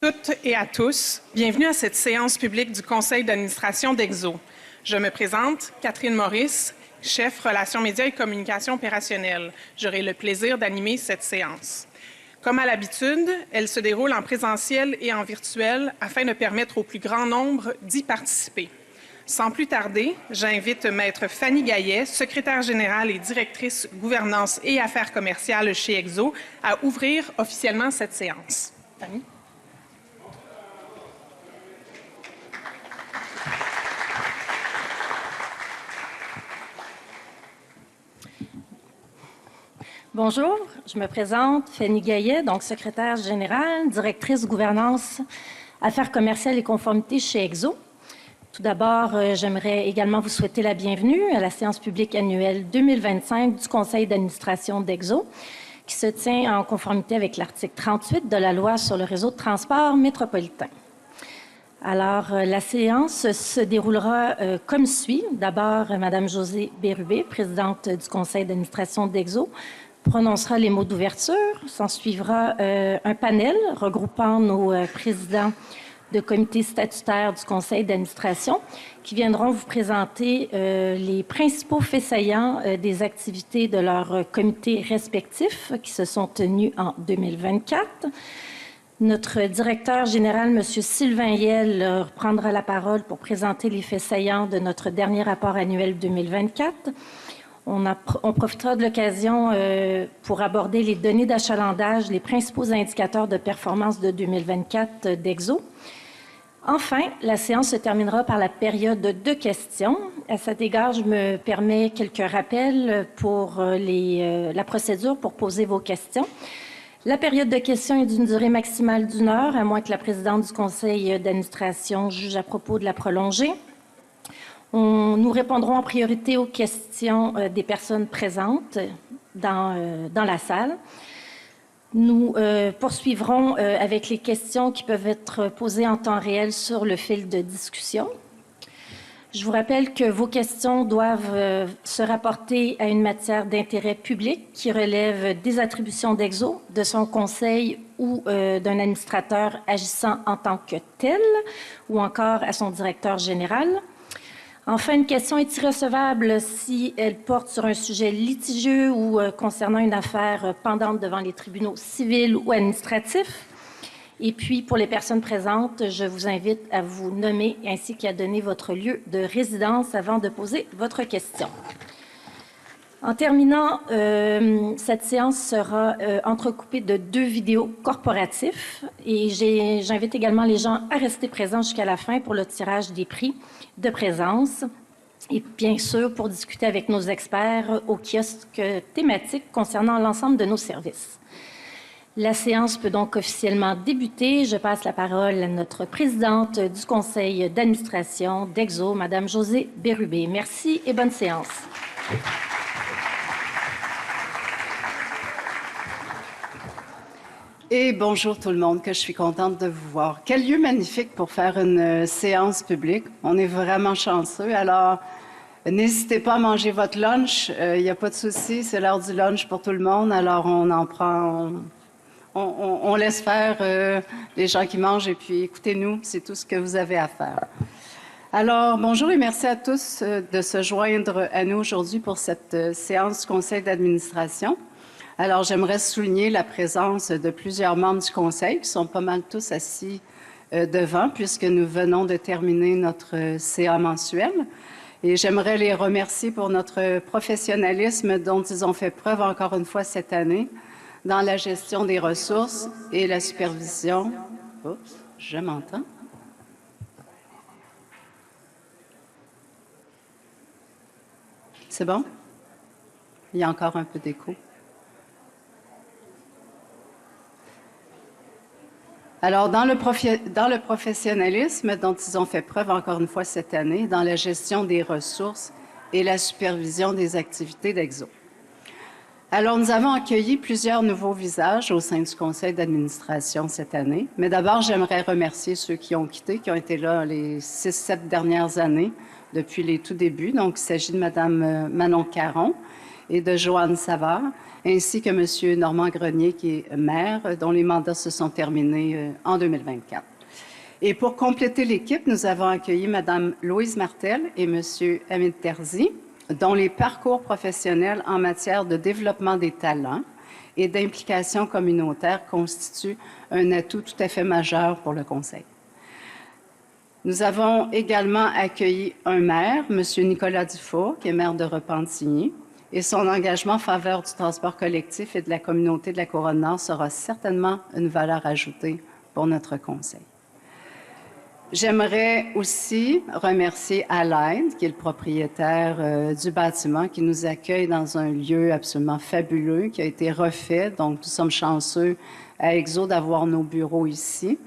Toutes et à tous, bienvenue à cette séance publique du Conseil d'administration d'Exo. Je me présente, Catherine Maurice, chef Relations médias et communication opérationnelle. J'aurai le plaisir d'animer cette séance. Comme à l'habitude, elle se déroule en présentiel et en virtuel afin de permettre au plus grand nombre d'y participer. Sans plus tarder, j'invite Maître Fanny Gaillet, secrétaire générale et directrice gouvernance et affaires commerciales chez Exo, à ouvrir officiellement cette séance. Fanny? Bonjour, je me présente, Fanny Gaillet, donc secrétaire générale, directrice gouvernance, affaires commerciales et conformité chez Exo. Tout d'abord, j'aimerais également vous souhaiter la bienvenue à la séance publique annuelle 2025 du Conseil d'administration d'Exo, qui se tient en conformité avec l'article 38 de la loi sur le réseau de transport métropolitain. Alors, la séance se déroulera comme suit. D'abord, Mme Josée Bérubé, présidente du Conseil d'administration d'Exo, prononcera les mots d'ouverture. S'en suivra un panel regroupant nos présidents de comités statutaires du Conseil d'administration qui viendront vous présenter les principaux faits saillants des activités de leurs comités respectifs qui se sont tenus en 2024. Notre directeur général, M. Sylvain Yel, reprendra la parole pour présenter les faits saillants de notre dernier rapport annuel 2024. On profitera de l'occasion pour aborder les données d'achalandage, les principaux indicateurs de performance de 2024 d'Exo. Enfin, la séance se terminera par la période de questions. À cet égard, je me permets quelques rappels pour la procédure pour poser vos questions. La période de questions est d'une durée maximale d'1 heure, à moins que la présidente du conseil d'administration juge à propos de la prolonger. Nous répondrons en priorité aux questions des personnes présentes dans la salle. Nous poursuivrons avec les questions qui peuvent être posées en temps réel sur le fil de discussion. Je vous rappelle que vos questions doivent se rapporter à une matière d'intérêt public qui relève des attributions d'Exo, de son conseil ou d'un administrateur agissant en tant que tel, ou encore à son directeur général. Enfin, une question est irrecevable si elle porte sur un sujet litigieux ou concernant une affaire pendante devant les tribunaux civils ou administratifs. Et puis, pour les personnes présentes, je vous invite à vous nommer ainsi qu'à donner votre lieu de résidence avant de poser votre question. En terminant, cette séance sera entrecoupée de 2 vidéos corporatifs et j'invite également les gens à rester présents jusqu'à la fin pour le tirage des prix de présence et bien sûr pour discuter avec nos experts au kiosque thématique concernant l'ensemble de nos services. La séance peut donc officiellement débuter. Je passe la parole à notre présidente du conseil d'administration d'Exo, Mme Josée Bérubé. Merci et bonne séance. Et bonjour tout le monde, que je suis contente de vous voir. Quel lieu magnifique pour faire une séance publique. On est vraiment chanceux. Alors, n'hésitez pas à manger votre lunch. Il n'y a pas de souci, c'est l'heure du lunch pour tout le monde. Alors, on en prend, on laisse faire les gens qui mangent et puis écoutez-nous, c'est tout ce que vous avez à faire. Alors, bonjour et merci à tous de se joindre à nous aujourd'hui pour cette séance du Conseil d'administration. Alors, j'aimerais souligner la présence de plusieurs membres du Conseil qui sont pas mal tous assis devant puisque nous venons de terminer notre CA mensuel. Et j'aimerais les remercier pour notre professionnalisme dont ils ont fait preuve encore une fois cette année dans la gestion des ressources et la supervision. Oups, je m'entends. C'est bon? Il y a encore un peu d'écho. Alors, dans le professionnalisme dont ils ont fait preuve encore une fois cette année, dans la gestion des ressources et la supervision des activités d'Exo. Alors, nous avons accueilli plusieurs nouveaux visages au sein du conseil d'administration cette année. Mais d'abord, j'aimerais remercier ceux qui ont quitté, qui ont été là les 6-7 dernières années, depuis les tout débuts. Donc, il s'agit de Mme Manon Caron et de Joanne Savard, ainsi que M. Normand Grenier, qui est maire, dont les mandats se sont terminés en 2024. Et pour compléter l'équipe, nous avons accueilli Mme Louise Martel et M. Hamid Terzi, dont les parcours professionnels en matière de développement des talents et d'implication communautaire constituent un atout tout à fait majeur pour le Conseil. Nous avons également accueilli un maire, M. Nicolas Dufour, qui est maire de Repentigny, et son engagement en faveur du transport collectif et de la communauté de la Couronne-Nord sera certainement une valeur ajoutée pour notre Conseil. J'aimerais aussi remercier Alain, qui est le propriétaire du bâtiment, qui nous accueille dans un lieu absolument fabuleux, qui a été refait. Donc, nous sommes chanceux à Exo d'avoir nos bureaux ici.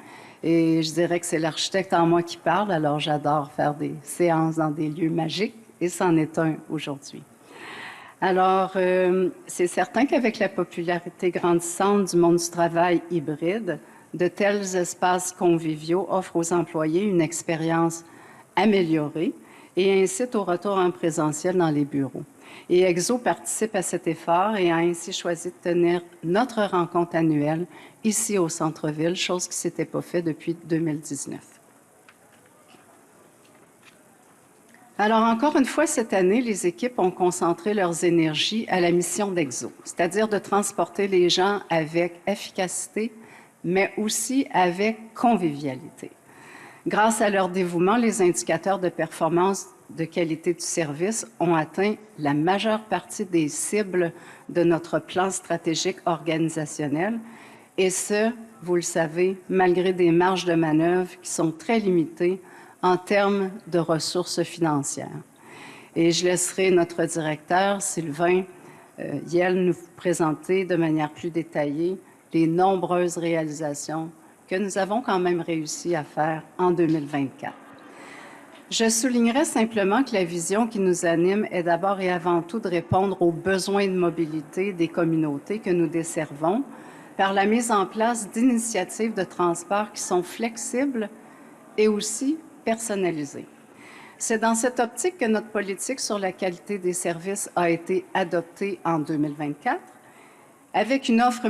Et je dirais que c'est l'architecte en moi qui parle, alors j'adore faire des séances dans des lieux magiques, et c'en est un aujourd'hui. Alors, c'est certain qu'avec la popularité grandissante du monde du travail hybride, de tels espaces conviviaux offrent aux employés une expérience améliorée et incitent au retour en présentiel dans les bureaux. Et Exo participe à cet effort et a ainsi choisi de tenir notre rencontre annuelle ici au centre-ville, chose qui ne s'était pas faite depuis 2019. Alors, encore une fois, cette année, les équipes ont concentré leurs énergies à la mission d'Exo, c'est-à-dire de transporter les gens avec efficacité, mais aussi avec convivialité. Grâce à leur dévouement, les indicateurs de performance de qualité du service ont atteint la majeure partie des cibles de notre plan stratégique organisationnel, et ce, vous le savez, malgré des marges de manœuvre qui sont très limitées en termes de ressources financières. Et je laisserai notre directeur, Sylvain Yel, nous présenter de manière plus détaillée les nombreuses réalisations que nous avons quand même réussi à faire en 2024. Je soulignerai simplement que la vision qui nous anime est d'abord et avant tout de répondre aux besoins de mobilité des communautés que nous desservons par la mise en place d'initiatives de transport qui sont flexibles et aussi personnalisées. C'est dans cette optique que notre politique sur la qualité des services a été adoptée en 2024, avec une offre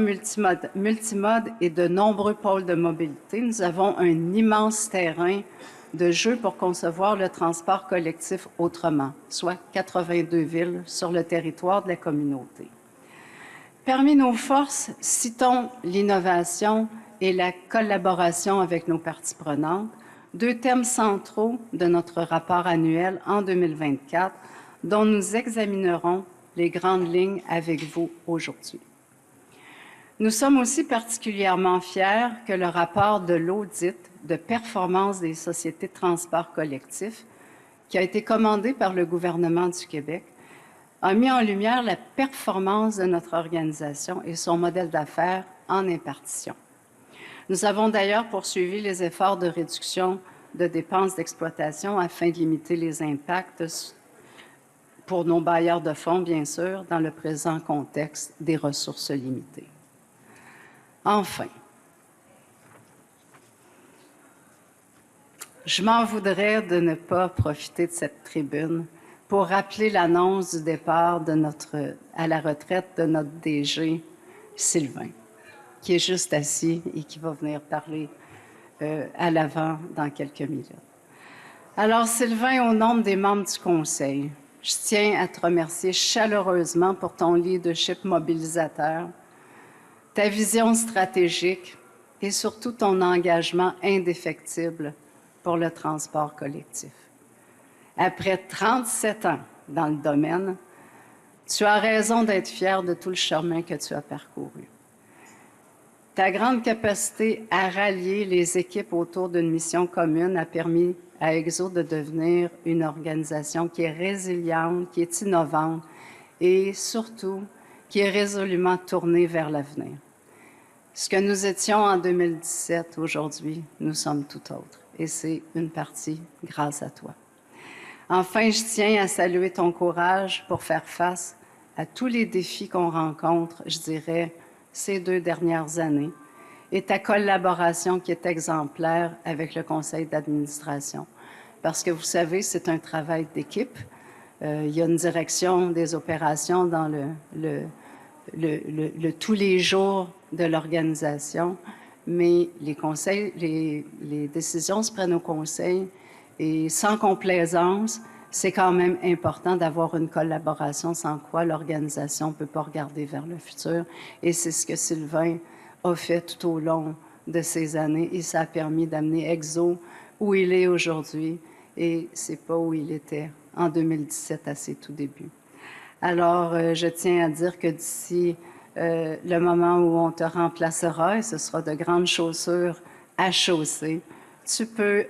multimode et de nombreux pôles de mobilité. Nous avons un immense terrain de jeu pour concevoir le transport collectif autrement, soit 82 villes sur le territoire de la communauté. Parmi nos forces, citons l'innovation et la collaboration avec nos parties prenantes, deux thèmes centraux de notre rapport annuel en 2024, dont nous examinerons les grandes lignes avec vous aujourd'hui. Nous sommes aussi particulièrement fiers que le rapport de l'audit de performance des sociétés de transport collectif, qui a été commandé par le gouvernement du Québec, a mis en lumière la performance de notre organisation et son modèle d'affaires en impartition. Nous avons d'ailleurs poursuivi les efforts de réduction de dépenses d'exploitation afin de limiter les impacts pour nos bailleurs de fonds, bien sûr, dans le présent contexte des ressources limitées. Enfin, je m'en voudrais de ne pas profiter de cette tribune pour rappeler l'annonce du départ à la retraite de notre DG, Sylvain, qui est juste assis et qui va venir parler à l'avant dans quelques minutes. Alors, Sylvain, au nom des membres du Conseil, je tiens à te remercier chaleureusement pour ton leadership mobilisateur, ta vision stratégique et surtout ton engagement indéfectible pour le transport collectif. Après 37 ans dans le domaine, tu as raison d'être fier de tout le chemin que tu as parcouru. Ta grande capacité à rallier les équipes autour d'une mission commune a permis à Exo de devenir une organisation qui est résiliente, qui est innovante et surtout qui est résolument tournée vers l'avenir. Ce que nous étions en 2017, aujourd'hui, nous sommes tout autre. Et c'est une partie grâce à toi. Enfin, je tiens à saluer ton courage pour faire face à tous les défis qu'on rencontre, je dirais, ces 2 dernières années, et ta collaboration qui est exemplaire avec le conseil d'administration. Parce que vous savez, c'est un travail d'équipe. il y a une direction des opérations dans tous les jours de l'organisation, mais les décisions se prennent au conseil et sans complaisance, c'est quand même important d'avoir une collaboration sans quoi l'organisation ne peut pas regarder vers le futur. Et c'est ce que Sylvain a fait tout au long de ces années et ça a permis d'amener EXO où il est aujourd'hui et c'est pas où il était en 2017 à ses tout débuts. Alors, je tiens à dire que d'ici le moment où on te remplacera, et ce sera de grandes chaussures à chausser, tu peux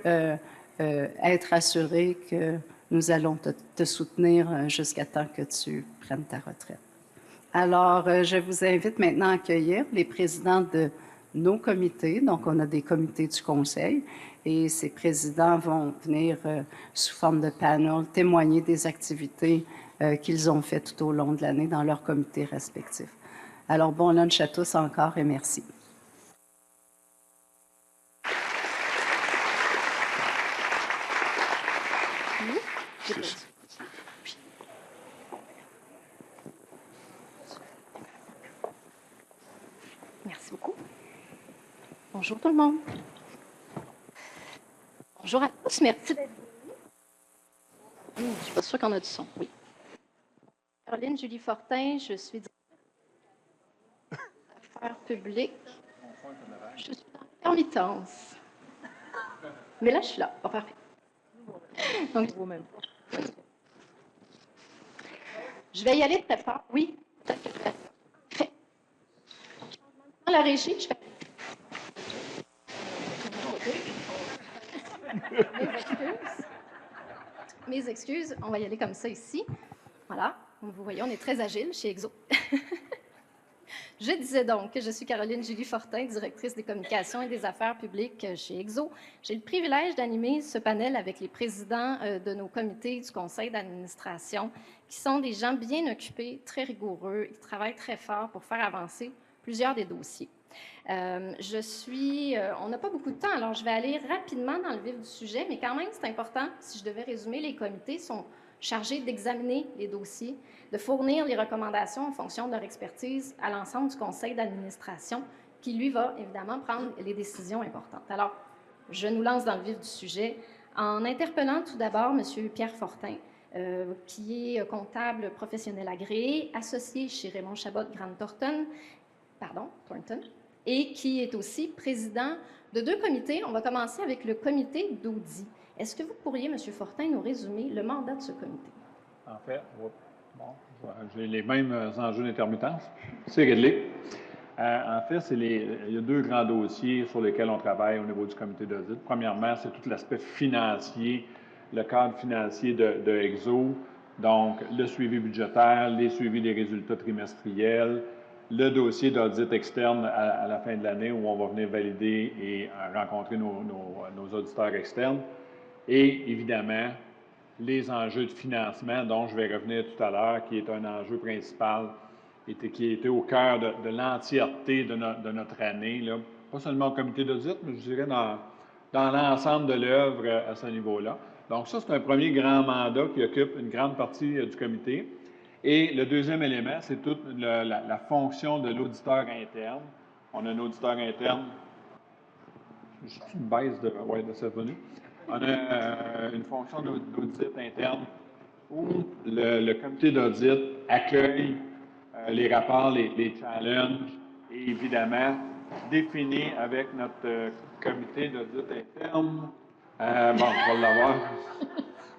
être assuré que nous allons te soutenir jusqu'à temps que tu prennes ta retraite. Alors, je vous invite maintenant à accueillir les présidents de nos comités. Donc, on a des comités du conseil et ces présidents vont venir sous forme de panel témoigner des activités qu'ils ont faites tout au long de l'année dans leurs comités respectifs. Alors, bon lunch à tous encore et merci. Merci beaucoup. Bonjour tout le monde. Bonjour à tous, merci d'être venus. Je ne suis pas sûre qu'on a du son, oui. Caroline Julie Fortin, je suis directrice des affaires publiques. Je suis en intermittence. Mais là, je suis là. Bon, parfait. Donc, je vais y aller très fort. Oui, parfait. Dans la régie, je fais... Mes excuses, on va y aller comme ça ici. Voilà, comme vous voyez, on est très agile chez EXO. Je disais donc que je suis Caroline Julie Fortin, directrice des communications et des affaires publiques chez EXO. J'ai le privilège d'animer ce panel avec les présidents de nos comités du conseil d'administration, qui sont des gens bien occupés, très rigoureux, ils travaillent très fort pour faire avancer plusieurs des dossiers. On n'a pas beaucoup de temps, alors je vais aller rapidement dans le vif du sujet, mais quand même, c'est important, si je devais résumer, les comités sont chargés d'examiner les dossiers, de fournir les recommandations en fonction de leur expertise à l'ensemble du conseil d'administration, qui, lui, va évidemment prendre les décisions importantes. Alors, je nous lance dans le vif du sujet en interpellant tout d'abord M. Pierre Fortin, qui est comptable professionnel agréé, associé chez Raymond Chabot Grant Thornton, et qui est aussi président de deux comités. On va commencer avec le comité d'audit. Est-ce que vous pourriez, M. Fortin, nous résumer le mandat de ce comité? En fait, j'ai les mêmes enjeux d'intermittence. C'est réglé. En fait, il y a deux grands dossiers sur lesquels on travaille au niveau du comité d'audit. Premièrement, c'est tout l'aspect financier, le cadre financier de EXO, donc le suivi budgétaire, les suivis des résultats trimestriels, le dossier d'audit externe à la fin de l'année où on va venir valider et rencontrer nos auditeurs externes. Et évidemment, les enjeux de financement dont je vais revenir tout à l'heure, qui est un enjeu principal et qui était au cœur de l'entièreté de notre année, là. Pas seulement au comité d'audit, mais je dirais dans l'ensemble de l'œuvre à ce niveau-là. Donc ça, c'est un premier grand mandat qui occupe une grande partie du comité. Et le deuxième élément, c'est toute la fonction de l'auditeur interne. On a un auditeur interne. J'ai une baisse de cette venue. On a une fonction d'audit interne où le comité d'audit accueille les rapports, les challenges et évidemment définit avec notre comité d'audit interne. Bon, on va l'avoir.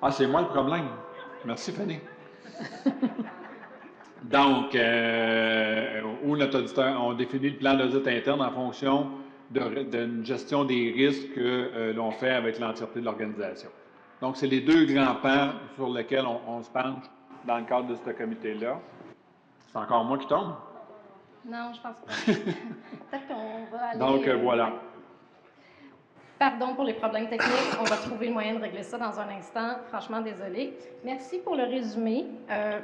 Ah, c'est moi le problème. Merci, Fanny. Donc, où notre auditeur, on définit le plan d'audit interne en fonction d'une gestion des risques que l'on fait avec l'entièreté de l'organisation. Donc, c'est les deux grands pans sur lesquels on se penche dans le cadre de ce comité-là. C'est encore moi qui tombe? Non, je pense pas. Peut-être qu'on va aller... Donc, voilà. Pardon pour les problèmes techniques. On va trouver le moyen de régler ça dans un instant. Franchement, désolée. Merci pour le résumé.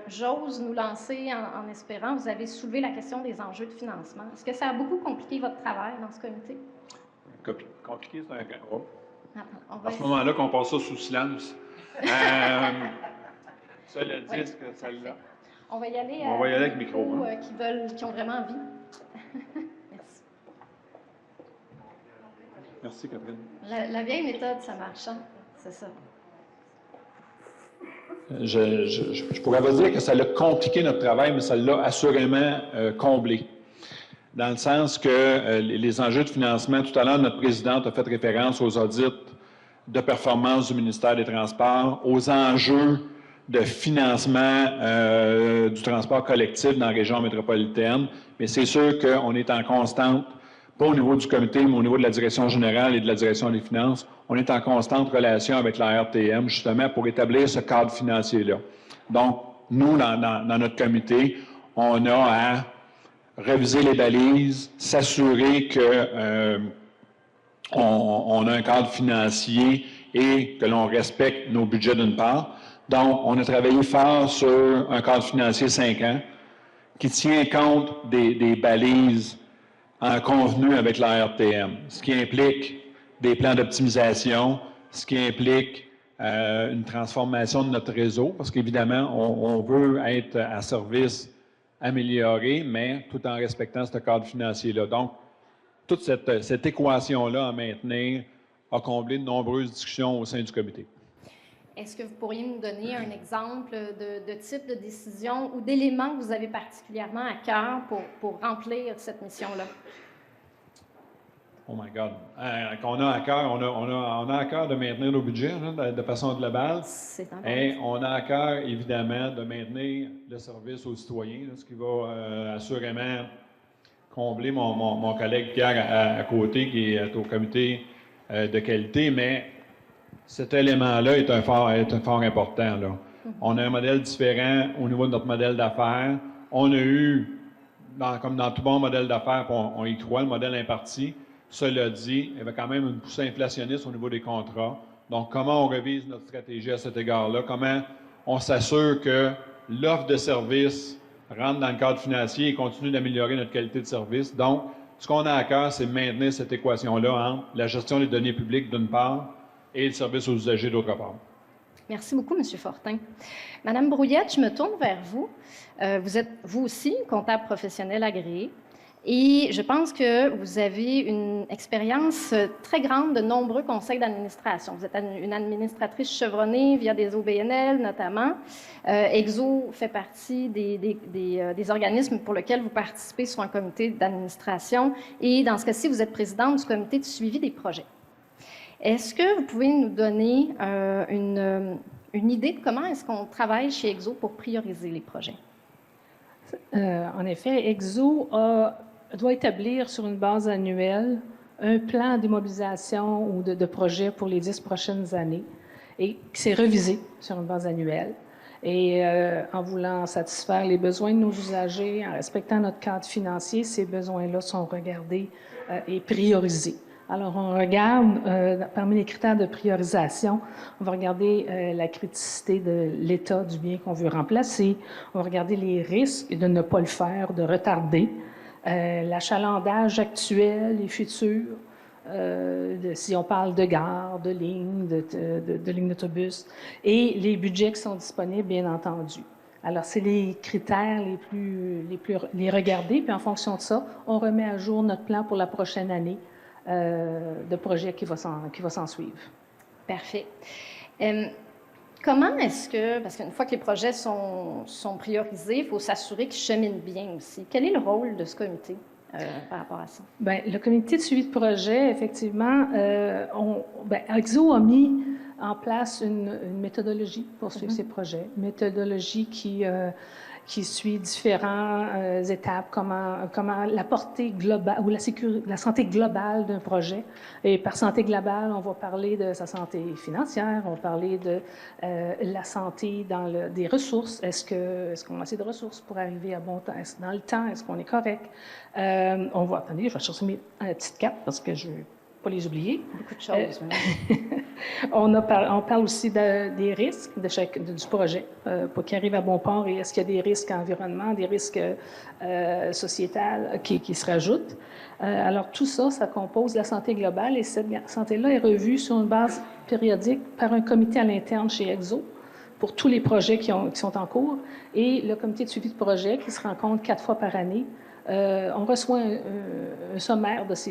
J'ose nous lancer en espérant. Vous avez soulevé la question des enjeux de financement. Est-ce que ça a beaucoup compliqué votre travail dans ce comité? Compliqué, c'est un grand. Attends, À ce moment-là, qu'on passe ça sous silence. Cela dit, est-ce que celle-là? On va y aller, On va y aller avec le micro, qui ont vraiment envie. Merci. Merci, Catherine. La vieille méthode, ça marche, hein? C'est ça. Je pourrais vous dire que ça l'a compliqué notre travail, mais ça l'a assurément comblé. Dans le sens que les enjeux de financement, tout à l'heure, notre présidente a fait référence aux audits de performance du ministère des Transports, aux enjeux de financement du transport collectif dans la région métropolitaine. Mais c'est sûr qu'on est en constante, pas au niveau du comité, mais au niveau de la direction générale et de la direction des finances, on est en constante relation avec la RTM, justement, pour établir ce cadre financier-là. Donc, nous, dans notre comité, on a à réviser les balises, s'assurer que on a un cadre financier et que l'on respecte nos budgets d'une part. Donc, on a travaillé fort sur un cadre financier 5 ans qui tient compte des balises en convenu avec la RTM, ce qui implique des plans d'optimisation, ce qui implique une transformation de notre réseau, parce qu'évidemment, on veut être à service amélioré, mais tout en respectant ce cadre financier-là. Donc, toute cette équation-là à maintenir a comblé de nombreuses discussions au sein du comité. Est-ce que vous pourriez nous donner un exemple de type de décision ou d'éléments que vous avez particulièrement à cœur pour remplir cette mission-là? Oh my God. Qu'on a à cœur, on a à cœur de maintenir nos budgets de façon globale. Et on a à cœur, évidemment, de maintenir le service aux citoyens, ce qui va assurément combler mon collègue Pierre à côté, qui est au comité de qualité, mais cet élément-là est un fort important. Là. On a un modèle différent au niveau de notre modèle d'affaires. On a eu, comme dans tout bon modèle d'affaires, on y croit, le modèle imparti. Cela dit, il y avait quand même une poussée inflationniste au niveau des contrats. Donc, comment on révise notre stratégie à cet égard-là? Comment on s'assure que l'offre de service rentre dans le cadre financier et continue d'améliorer notre qualité de service? Donc, ce qu'on a à cœur, c'est maintenir cette équation-là entre la gestion des données publiques d'une part et le service aux usagers d'autre part. Merci beaucoup, M. Fortin. Madame Brouillette, je me tourne vers vous. Vous êtes, vous aussi, comptable professionnel agréé. Et je pense que vous avez une expérience très grande de nombreux conseils d'administration. Vous êtes une administratrice chevronnée via des OBNL notamment. EXO fait partie des organismes pour lesquels vous participez sur un comité d'administration. Et dans ce cas-ci, vous êtes présidente du comité de suivi des projets. Est-ce que vous pouvez nous donner une idée de comment est-ce qu'on travaille chez EXO pour prioriser les projets? En effet, EXO doit établir sur une base annuelle un plan d'immobilisation ou de projet pour les 10 prochaines années et qui s'est révisé sur une base annuelle. Et en voulant satisfaire les besoins de nos usagers, en respectant notre cadre financier, ces besoins-là sont regardés et priorisés. Alors, on regarde, parmi les critères de priorisation, on va regarder la criticité de l'état du bien qu'on veut remplacer, on va regarder les risques de ne pas le faire, de retarder, l'achalandage actuel et futur, si on parle de gares, de lignes, de lignes d'autobus, et les budgets qui sont disponibles, bien entendu. Alors, c'est les critères les regarder, puis en fonction de ça, on remet à jour notre plan pour la prochaine année de projet qui va s'en suivre. Parfait. Comment est-ce que, parce qu'une fois que les projets sont priorisés, il faut s'assurer qu'ils cheminent bien aussi. Quel est le rôle de ce comité par rapport à ça? Bien, le comité de suivi de projet, effectivement, EXO a mis en place une méthodologie pour suivre ces projets. Une méthodologie qui suit différentes étapes, comment la portée globale ou la santé globale d'un projet. Et par santé globale, on va parler de sa santé financière, on va parler de la santé des ressources. Est-ce qu'on a assez de ressources pour arriver à bon temps? Est-ce dans le temps? Est-ce qu'on est correct? Attendez, je vais chercher mes petites cartes parce que je ne veux pas les oublier. Beaucoup de choses. On parle aussi des risques du projet pour qu'il arrive à bon port et est-ce qu'il y a des risques environnementaux, des risques sociétals qui se rajoutent. Alors tout ça, ça compose la santé globale et cette santé-là est revue sur une base périodique par un comité à l'interne chez EXO pour tous les projets qui sont en cours. Et le comité de suivi de projet, qui se rencontre 4 fois par année, on reçoit un sommaire de ces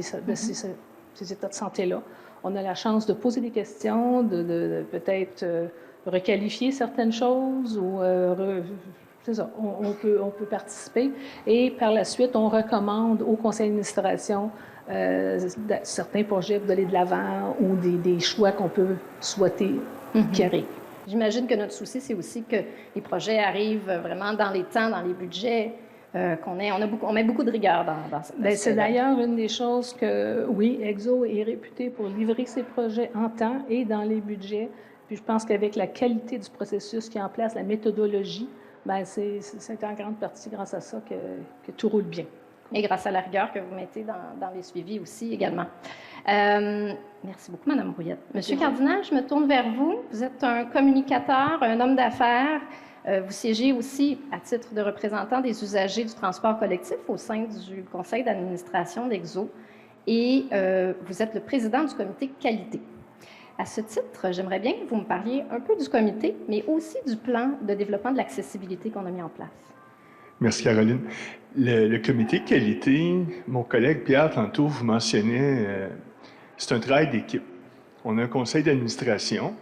états de santé-là. On a la chance de poser des questions, de peut-être requalifier certaines choses ou c'est ça, on peut participer. Et par la suite, on recommande au conseil d'administration certains projets pour d'aller de l'avant ou des choix qu'on peut souhaiter qui arrivent. J'imagine que notre souci, c'est aussi que les projets arrivent vraiment dans les temps, dans les budgets, on met beaucoup de rigueur dans cette Bien, c'est d'ailleurs une des choses que, oui, EXO est réputé pour livrer ses projets en temps et dans les budgets. Puis je pense qu'avec la qualité du processus qui est en place, la méthodologie, bien, c'est en grande partie grâce à ça que tout roule bien. Et grâce à la rigueur que vous mettez dans les suivis aussi également. Merci beaucoup, Mme Brouillette. Monsieur Cardinal, je me tourne vers vous. Vous êtes un communicateur, un homme d'affaires. Vous siégez aussi à titre de représentant des usagers du transport collectif au sein du conseil d'administration d'EXO. Et vous êtes le président du comité qualité. À ce titre, j'aimerais bien que vous me parliez un peu du comité, mais aussi du plan de développement de l'accessibilité qu'on a mis en place. Merci, Caroline. Le comité qualité, mon collègue Pierre, tantôt, vous mentionnez, c'est un travail d'équipe. On a un conseil d'administration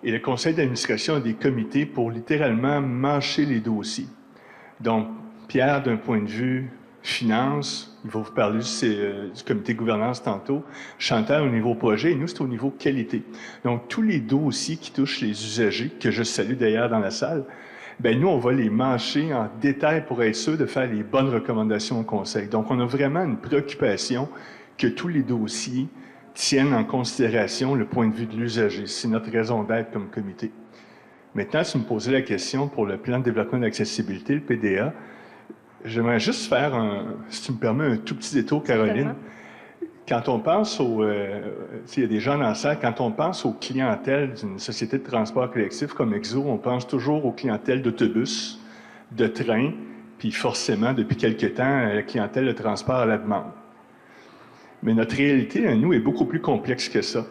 et le conseil d'administration a des comités pour littéralement mâcher les dossiers. Donc, Pierre, d'un point de vue finance, il va vous parler du comité gouvernance tantôt. Chantal, au niveau projet, et nous, c'est au niveau qualité. Donc, tous les dossiers qui touchent les usagers, que je salue d'ailleurs dans la salle, bien, nous, on va les mâcher en détail pour être sûr de faire les bonnes recommandations au conseil. Donc, on a vraiment une préoccupation que tous les dossiers tiennent en considération le point de vue de l'usager. C'est notre raison d'être comme comité. Maintenant, si vous me posez la question pour le plan de développement de l'accessibilité, le PDA, j'aimerais juste faire, si tu me permets, un tout petit détour, Caroline. Quand on pense il y a des gens dans la salle, quand on pense aux clientèles d'une société de transport collectif comme EXO, on pense toujours aux clientèles d'autobus, de train, puis forcément, depuis quelque temps, la clientèle de transport à la demande. Mais notre réalité, à nous, est beaucoup plus complexe que ça.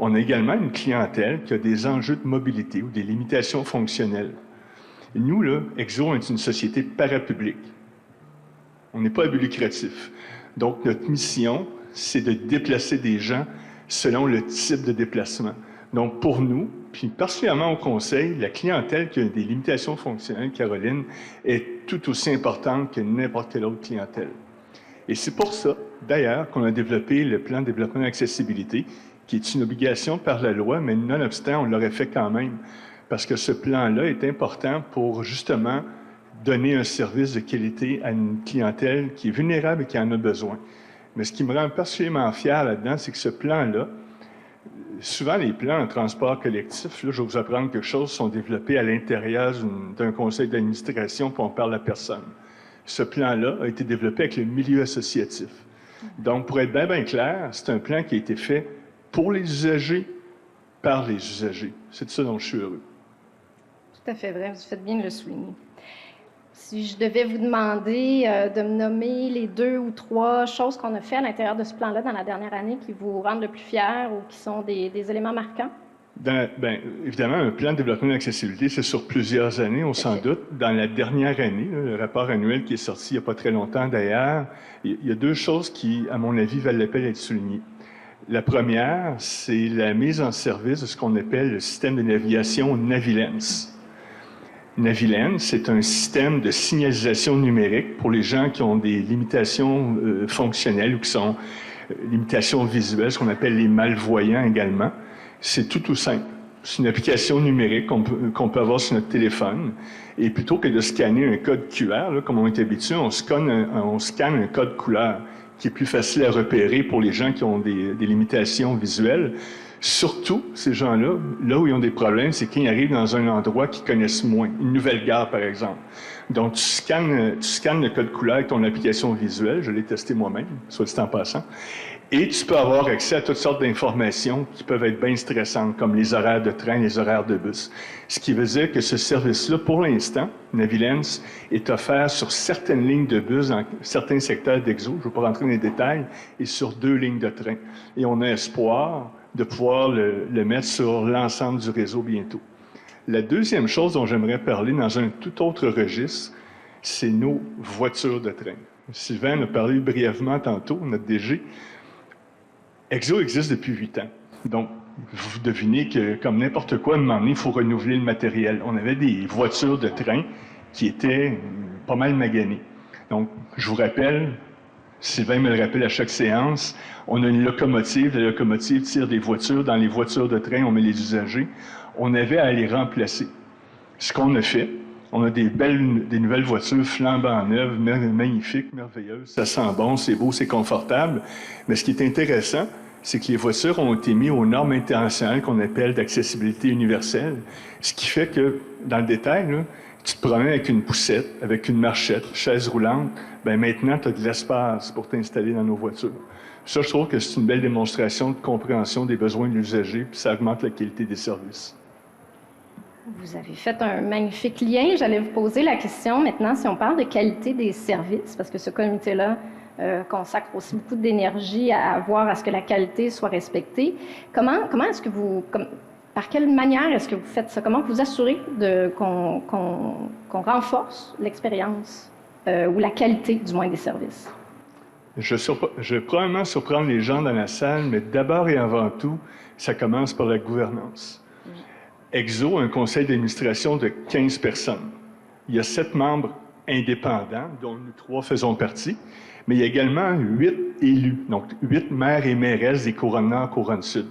On a également une clientèle qui a des enjeux de mobilité ou des limitations fonctionnelles. Et nous, là, EXO est une société parapublique. On n'est pas à but lucratif. Donc, notre mission, c'est de déplacer des gens selon le type de déplacement. Donc, pour nous, puis particulièrement au Conseil, la clientèle qui a des limitations fonctionnelles, Caroline, est tout aussi importante que n'importe quelle autre clientèle. Et c'est pour ça, d'ailleurs, qu'on a développé le plan de développement de l'accessibilité, qui est une obligation par la loi, mais nonobstant, on l'aurait fait quand même, parce que ce plan-là est important pour, justement, donner un service de qualité à une clientèle qui est vulnérable et qui en a besoin. Mais ce qui me rend particulièrement fier là-dedans, c'est que ce plan-là, souvent les plans en transport collectif, là, je vais vous apprendre quelque chose, sont développés à l'intérieur d'un conseil d'administration, puis on parle à personne. Ce plan-là a été développé avec le milieu associatif. Donc, pour être bien clair, c'est un plan qui a été fait pour les usagers, par les usagers. C'est de ça dont je suis heureux. Tout à fait vrai, vous faites bien de le souligner. Si je devais vous demander de me nommer les 2 ou 3 choses qu'on a fait à l'intérieur de ce plan-là dans la dernière année qui vous rendent le plus fier ou qui sont des éléments marquants? Évidemment, un plan de développement de l'accessibilité, c'est sur plusieurs années, on s'en doute. Dans la dernière année, le rapport annuel qui est sorti il n'y a pas très longtemps d'ailleurs, il y a 2 choses qui, à mon avis, valent la peine d'être soulignées. La première, c'est la mise en service de ce qu'on appelle le système de navigation Navilens. Navilens, c'est un système de signalisation numérique pour les gens qui ont des limitations fonctionnelles ou qui sont limitations visuelles, ce qu'on appelle les malvoyants également. C'est tout simple. C'est une application numérique qu'on peut avoir sur notre téléphone. Et plutôt que de scanner un code QR, là, comme on est habitué, on scanne un code couleur qui est plus facile à repérer pour les gens qui ont des limitations visuelles. Surtout, ces gens-là, là où ils ont des problèmes, c'est quand ils arrivent dans un endroit qu'ils connaissent moins, une nouvelle gare, par exemple. Donc, tu scannes le code couleur avec ton application visuelle, je l'ai testé moi-même, soit dit en passant, et tu peux avoir accès à toutes sortes d'informations qui peuvent être bien stressantes, comme les horaires de train, les horaires de bus. Ce qui veut dire que ce service-là, pour l'instant, Navilens, est offert sur certaines lignes de bus dans certains secteurs d'EXO, je ne vais pas rentrer dans les détails, et sur 2 lignes de train. Et on a espoir de pouvoir le mettre sur l'ensemble du réseau bientôt. La deuxième chose dont j'aimerais parler dans un tout autre registre, c'est nos voitures de train. Sylvain en a parlé brièvement tantôt, notre DG. Exo existe depuis 8 ans. Donc, vous devinez que, comme n'importe quoi, à un moment donné, il faut renouveler le matériel. On avait des voitures de train qui étaient pas mal maganées. Donc, je vous rappelle, Sylvain me le rappelle à chaque séance, on a une locomotive, la locomotive tire des voitures, dans les voitures de train, on met les usagers. On avait à les remplacer. Ce qu'on a fait, on a des nouvelles voitures flambant neuves, magnifiques, merveilleuses, ça sent bon, c'est beau, c'est confortable. Mais ce qui est intéressant, c'est que les voitures ont été mises aux normes internationales qu'on appelle d'accessibilité universelle, ce qui fait que, dans le détail, là, tu te promènes avec une poussette, avec une marchette, chaise roulante, bien maintenant, tu as de l'espace pour t'installer dans nos voitures. Ça, je trouve que c'est une belle démonstration de compréhension des besoins de l'usager, puis ça augmente la qualité des services. Vous avez fait un magnifique lien. J'allais vous poser la question maintenant, si on parle de qualité des services, parce que ce comité-là consacre aussi beaucoup d'énergie à voir à ce que la qualité soit respectée. Comment est-ce que vous... Par quelle manière est-ce que vous faites ça? Comment vous assurez qu'on renforce l'expérience ou la qualité, du moins, des services? Je vais probablement surprendre les gens dans la salle, mais d'abord et avant tout, ça commence par la gouvernance. Exo a un conseil d'administration de 15 personnes. Il y a 7 membres indépendants, dont nous 3 faisons partie, mais il y a également 8 élus, donc 8 maires et mairesses des couronnes Nord, couronne Sud.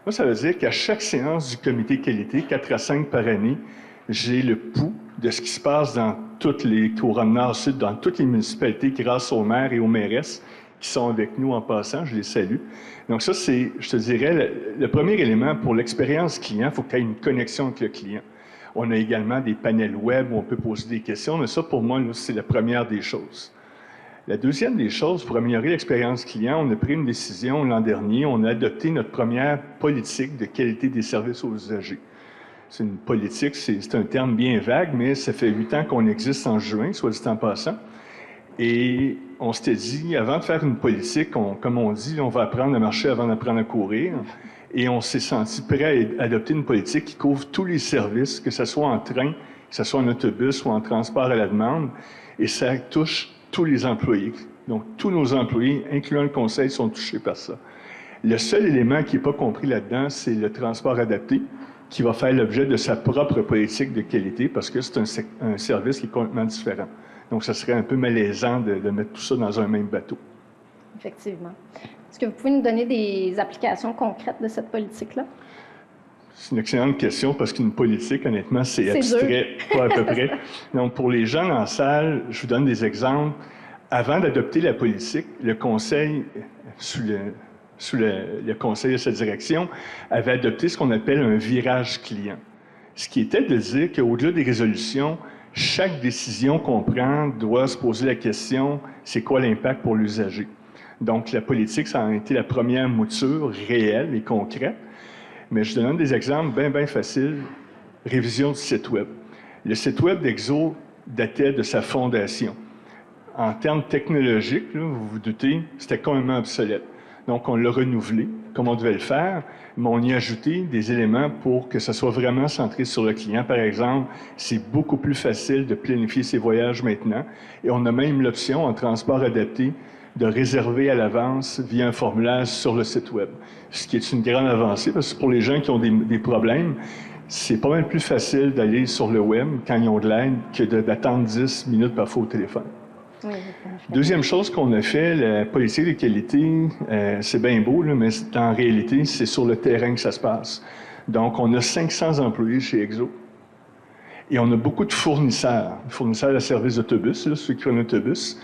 Moi, ça veut dire qu'à chaque séance du comité qualité, 4 à 5 par année, j'ai le pouls de ce qui se passe dans toutes les couronnes Nord, Sud, dans toutes les municipalités grâce aux maires et aux mairesses qui sont avec nous en passant. Je les salue. Donc ça, c'est, je te dirais, le premier élément pour l'expérience client, il faut qu'il y ait une connexion avec le client. On a également des panels web où on peut poser des questions, mais ça, pour moi, là, c'est la première des choses. La deuxième des choses, pour améliorer l'expérience client, on a pris une décision l'an dernier. On a adopté notre première politique de qualité des services aux usagers. C'est une politique, c'est un terme bien vague, mais ça fait 8 ans qu'on existe en juin, soit dit en passant. Et on s'était dit, avant de faire une politique, comme on dit, on va apprendre à marcher avant d'apprendre à courir. Et on s'est senti prêt à adopter une politique qui couvre tous les services, que ce soit en train, que ce soit en autobus ou en transport à la demande. Et ça touche tous les employés. Donc, tous nos employés, incluant le conseil, sont touchés par ça. Le seul élément qui n'est pas compris là-dedans, c'est le transport adapté, qui va faire l'objet de sa propre politique de qualité, parce que c'est un service qui est complètement différent. Donc, ça serait un peu malaisant de mettre tout ça dans un même bateau. Effectivement. Est-ce que vous pouvez nous donner des applications concrètes de cette politique-là? C'est une excellente question parce qu'une politique, honnêtement, c'est abstrait, pas à peu près. Donc, pour les gens en salle, je vous donne des exemples. Avant d'adopter la politique, le Conseil, sous le Conseil de cette direction, avait adopté ce qu'on appelle un virage client. Ce qui était de dire qu'au-delà des résolutions, chaque décision qu'on prend doit se poser la question, c'est quoi l'impact pour l'usager? Donc, la politique, ça a été la première mouture réelle et concrète. Mais je donne des exemples bien faciles. Révision du site Web. Le site Web d'Exo datait de sa fondation. En termes technologiques, là, vous vous doutez, c'était complètement obsolète. Donc, on l'a renouvelé, comme on devait le faire, mais on y a ajouté des éléments pour que ça soit vraiment centré sur le client. Par exemple, c'est beaucoup plus facile de planifier ses voyages maintenant. Et on a même l'option, en transport adapté, de réserver à l'avance via un formulaire sur le site Web. Ce qui est une grande avancée, parce que pour les gens qui ont des problèmes, c'est pas mal plus facile d'aller sur le Web quand ils ont de l'aide que d'attendre 10 minutes parfois au téléphone. Oui, deuxième chose qu'on a fait, la politique de qualité, c'est bien beau, là, mais en réalité, c'est sur le terrain que ça se passe. Donc, on a 500 employés chez Exo. Et on a beaucoup de fournisseurs de services d'autobus, ceux qui ont un autobus.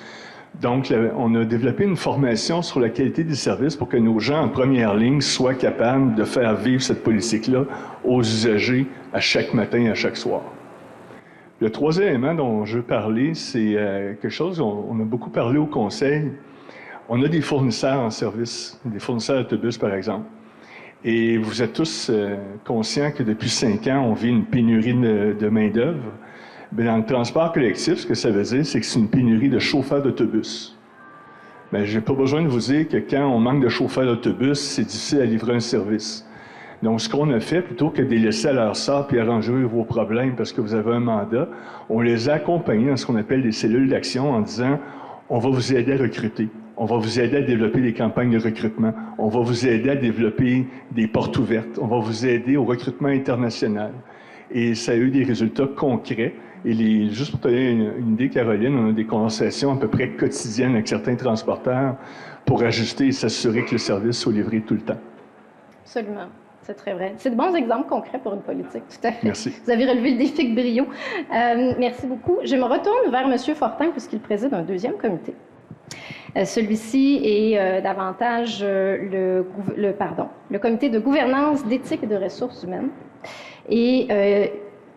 Donc, on a développé une formation sur la qualité des services pour que nos gens en première ligne soient capables de faire vivre cette politique-là aux usagers à chaque matin et à chaque soir. Le troisième élément dont je veux parler, c'est quelque chose, on a beaucoup parlé au Conseil. On a des fournisseurs en service, des fournisseurs d'autobus, par exemple. Et vous êtes tous conscients que depuis 5 ans, on vit une pénurie de main-d'œuvre. Bien, dans le transport collectif, ce que ça veut dire, c'est que c'est une pénurie de chauffeurs d'autobus. Bien, je n'ai pas besoin de vous dire que quand on manque de chauffeurs d'autobus, c'est difficile à livrer un service. Donc, ce qu'on a fait, plutôt que de les laisser à leur sort puis arranger vos problèmes parce que vous avez un mandat, on les a accompagnés dans ce qu'on appelle des cellules d'action en disant « on va vous aider à recruter ». On va vous aider à développer des campagnes de recrutement. On va vous aider à développer des portes ouvertes. On va vous aider au recrutement international. Et ça a eu des résultats concrets. Et juste pour te donner une idée, Caroline, on a des conversations à peu près quotidiennes avec certains transporteurs pour ajuster et s'assurer que le service soit livré tout le temps. Absolument. C'est très vrai. C'est de bons exemples concrets pour une politique, tout à fait. Merci. Vous avez relevé le défi avec brio. Merci beaucoup. Je me retourne vers M. Fortin, puisqu'il préside un deuxième comité. Celui-ci est davantage le comité de gouvernance, d'éthique et de ressources humaines. Et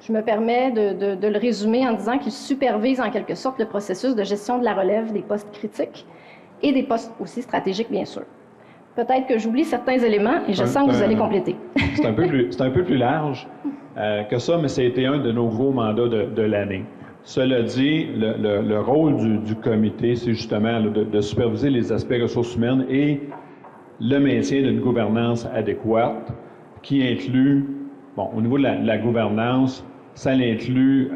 je me permets de le résumer en disant qu'il supervise en quelque sorte le processus de gestion de la relève des postes critiques et des postes aussi stratégiques, bien sûr. Peut-être que j'oublie certains éléments et je sens que vous allez compléter. C'est un peu plus large que ça, mais c'était un de nos gros mandats de l'année. Cela dit, le rôle du comité, c'est justement de superviser les aspects ressources humaines et le maintien d'une gouvernance adéquate qui inclut, bon, au niveau de la gouvernance, ça inclut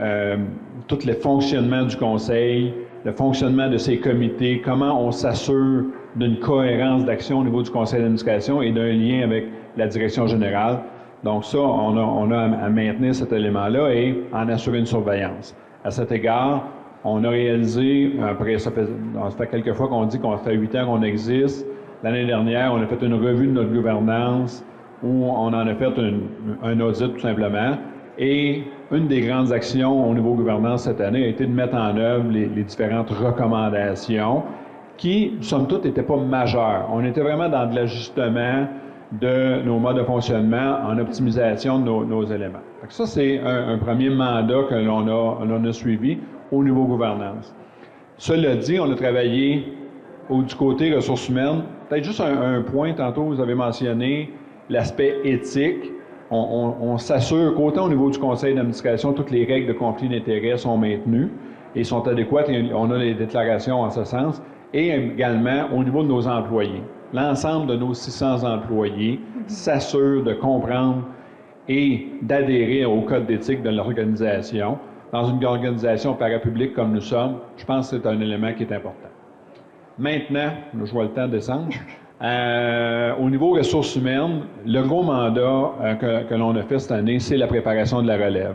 tous les fonctionnements du conseil, le fonctionnement de ces comités, comment on s'assure d'une cohérence d'action au niveau du conseil d'administration et d'un lien avec la direction générale. Donc ça, on a à maintenir cet élément-là et en assurer une surveillance. À cet égard, on a réalisé, après ça fait quelques fois qu'on dit qu'on fait 8 ans qu'on existe. L'année dernière, on a fait une revue de notre gouvernance où on en a fait un audit tout simplement. Et une des grandes actions au niveau gouvernance cette année a été de mettre en œuvre les différentes recommandations qui, somme toute, n'étaient pas majeures. On était vraiment dans de l'ajustement de nos modes de fonctionnement en optimisation de nos éléments. Donc ça, c'est un premier mandat que l'on a suivi au niveau gouvernance. Cela dit, on a travaillé du côté ressources humaines. Peut-être juste un point, tantôt vous avez mentionné l'aspect éthique. On s'assure qu'autant au niveau du conseil d'administration, toutes les règles de conflit d'intérêts sont maintenues et sont adéquates et on a les déclarations en ce sens, et également au niveau de nos employés. L'ensemble de nos 600 employés s'assure de comprendre et d'adhérer au code d'éthique de l'organisation. Dans une organisation parapublique comme nous sommes, je pense que c'est un élément qui est important. Maintenant, je vois le temps descendre. Au niveau ressources humaines, le gros mandat que l'on a fait cette année, c'est la préparation de la relève.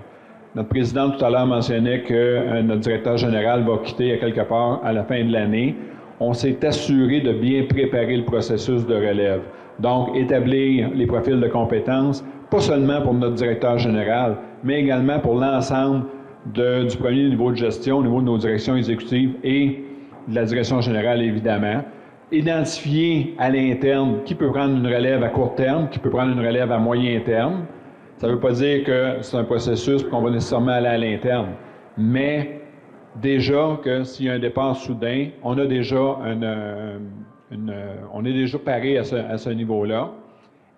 Notre président tout à l'heure mentionnait que notre directeur général va quitter à quelque part à la fin de l'année. On s'est assuré de bien préparer le processus de relève. Donc, établir les profils de compétences, pas seulement pour notre directeur général, mais également pour l'ensemble du premier niveau de gestion, au niveau de nos directions exécutives et de la direction générale, évidemment. Identifier à l'interne qui peut prendre une relève à court terme, qui peut prendre une relève à moyen terme. Ça ne veut pas dire que c'est un processus qu'on va nécessairement aller à l'interne, mais déjà que s'il y a un départ soudain, on a déjà on est déjà paré à ce niveau-là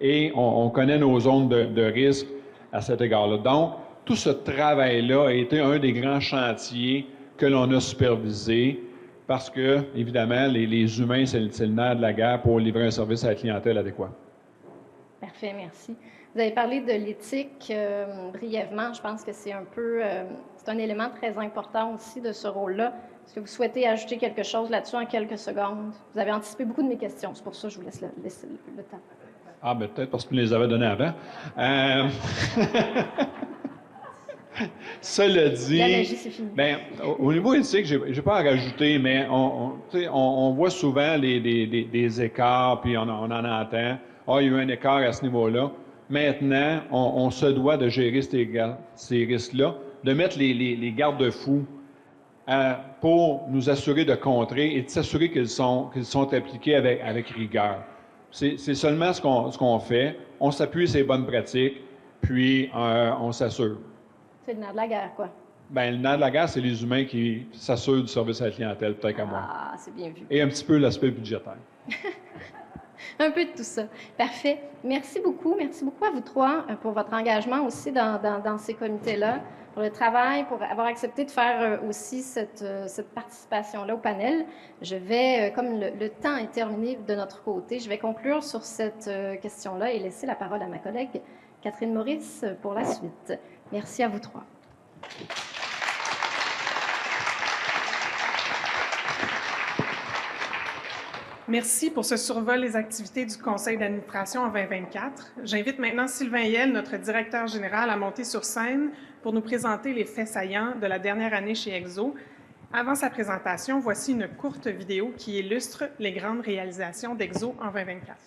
et on connaît nos zones de risque à cet égard-là. Donc, tout ce travail-là a été un des grands chantiers que l'on a supervisé parce que, évidemment, les humains, c'est le nerf de la guerre pour livrer un service à la clientèle adéquat. Parfait, merci. Vous avez parlé de l'éthique brièvement. Je pense que c'est c'est un élément très important aussi de ce rôle-là. Est-ce que vous souhaitez ajouter quelque chose là-dessus en quelques secondes? Vous avez anticipé beaucoup de mes questions, c'est pour ça que je vous laisse le temps. Ah, bien peut-être parce que vous les avez données avant. Cela dit, la magie, c'est fini. Bien, au niveau éthique, je n'ai pas à rajouter, mais on voit souvent des écarts, puis on en entend. Ah, il y a eu un écart à ce niveau-là. Maintenant, on se doit de gérer ces risques-là, de mettre les garde-fous pour nous assurer de contrer et de s'assurer qu'ils sont appliqués avec rigueur. C'est seulement ce qu'on fait. On s'appuie sur les bonnes pratiques, puis on s'assure. C'est le nerf de la guerre, quoi. Bien, le nerf de la guerre, c'est les humains qui s'assurent du service à la clientèle, peut-être qu'à moi. Ah, c'est bien vu. Et un petit peu l'aspect budgétaire. Un peu de tout ça. Parfait. Merci beaucoup. Merci beaucoup à vous trois pour votre engagement aussi dans ces comités-là, pour le travail, pour avoir accepté de faire aussi cette participation-là au panel. Je vais, comme le temps est terminé de notre côté, je vais conclure sur cette question-là et laisser la parole à ma collègue Catherine Maurice pour la suite. Merci à vous trois. Merci pour ce survol des activités du Conseil d'administration en 2024. J'invite maintenant Sylvain Hiel, notre directeur général, à monter sur scène pour nous présenter les faits saillants de la dernière année chez Exo. Avant sa présentation, voici une courte vidéo qui illustre les grandes réalisations d'Exo en 2024.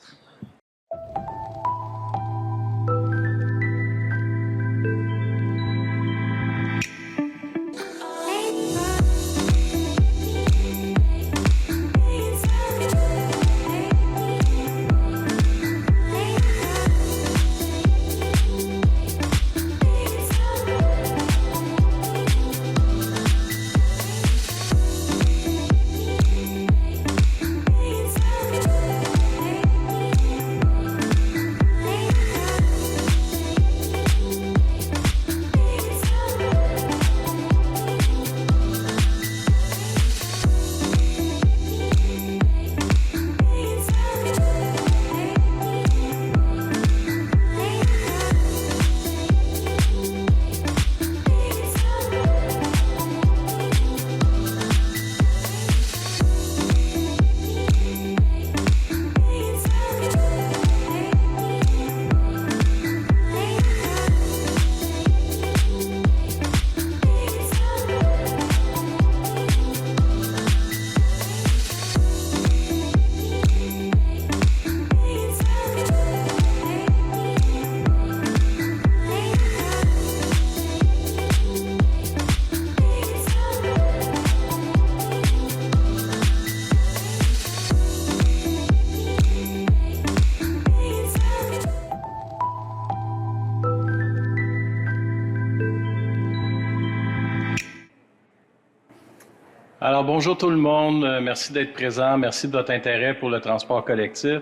Alors, bonjour tout le monde. Merci d'être présent. Merci de votre intérêt pour le transport collectif.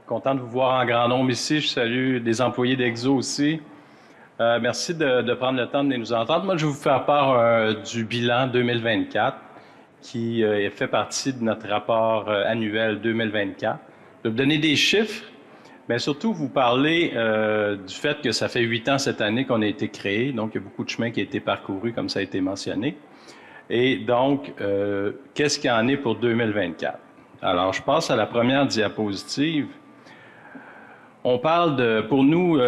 Content de vous voir en grand nombre ici. Je salue des employés d'Exo aussi. Merci de prendre le temps de nous entendre. Moi, je vais vous faire part du bilan 2024 qui fait partie de notre rapport annuel 2024. Je vais vous donner des chiffres, mais surtout vous parler du fait que ça fait 8 ans cette année qu'on a été créé. Donc, il y a beaucoup de chemin qui a été parcouru, comme ça a été mentionné. Et donc, qu'est-ce qu'il y en est pour 2024? Alors, je passe à la première diapositive. On parle de, pour nous,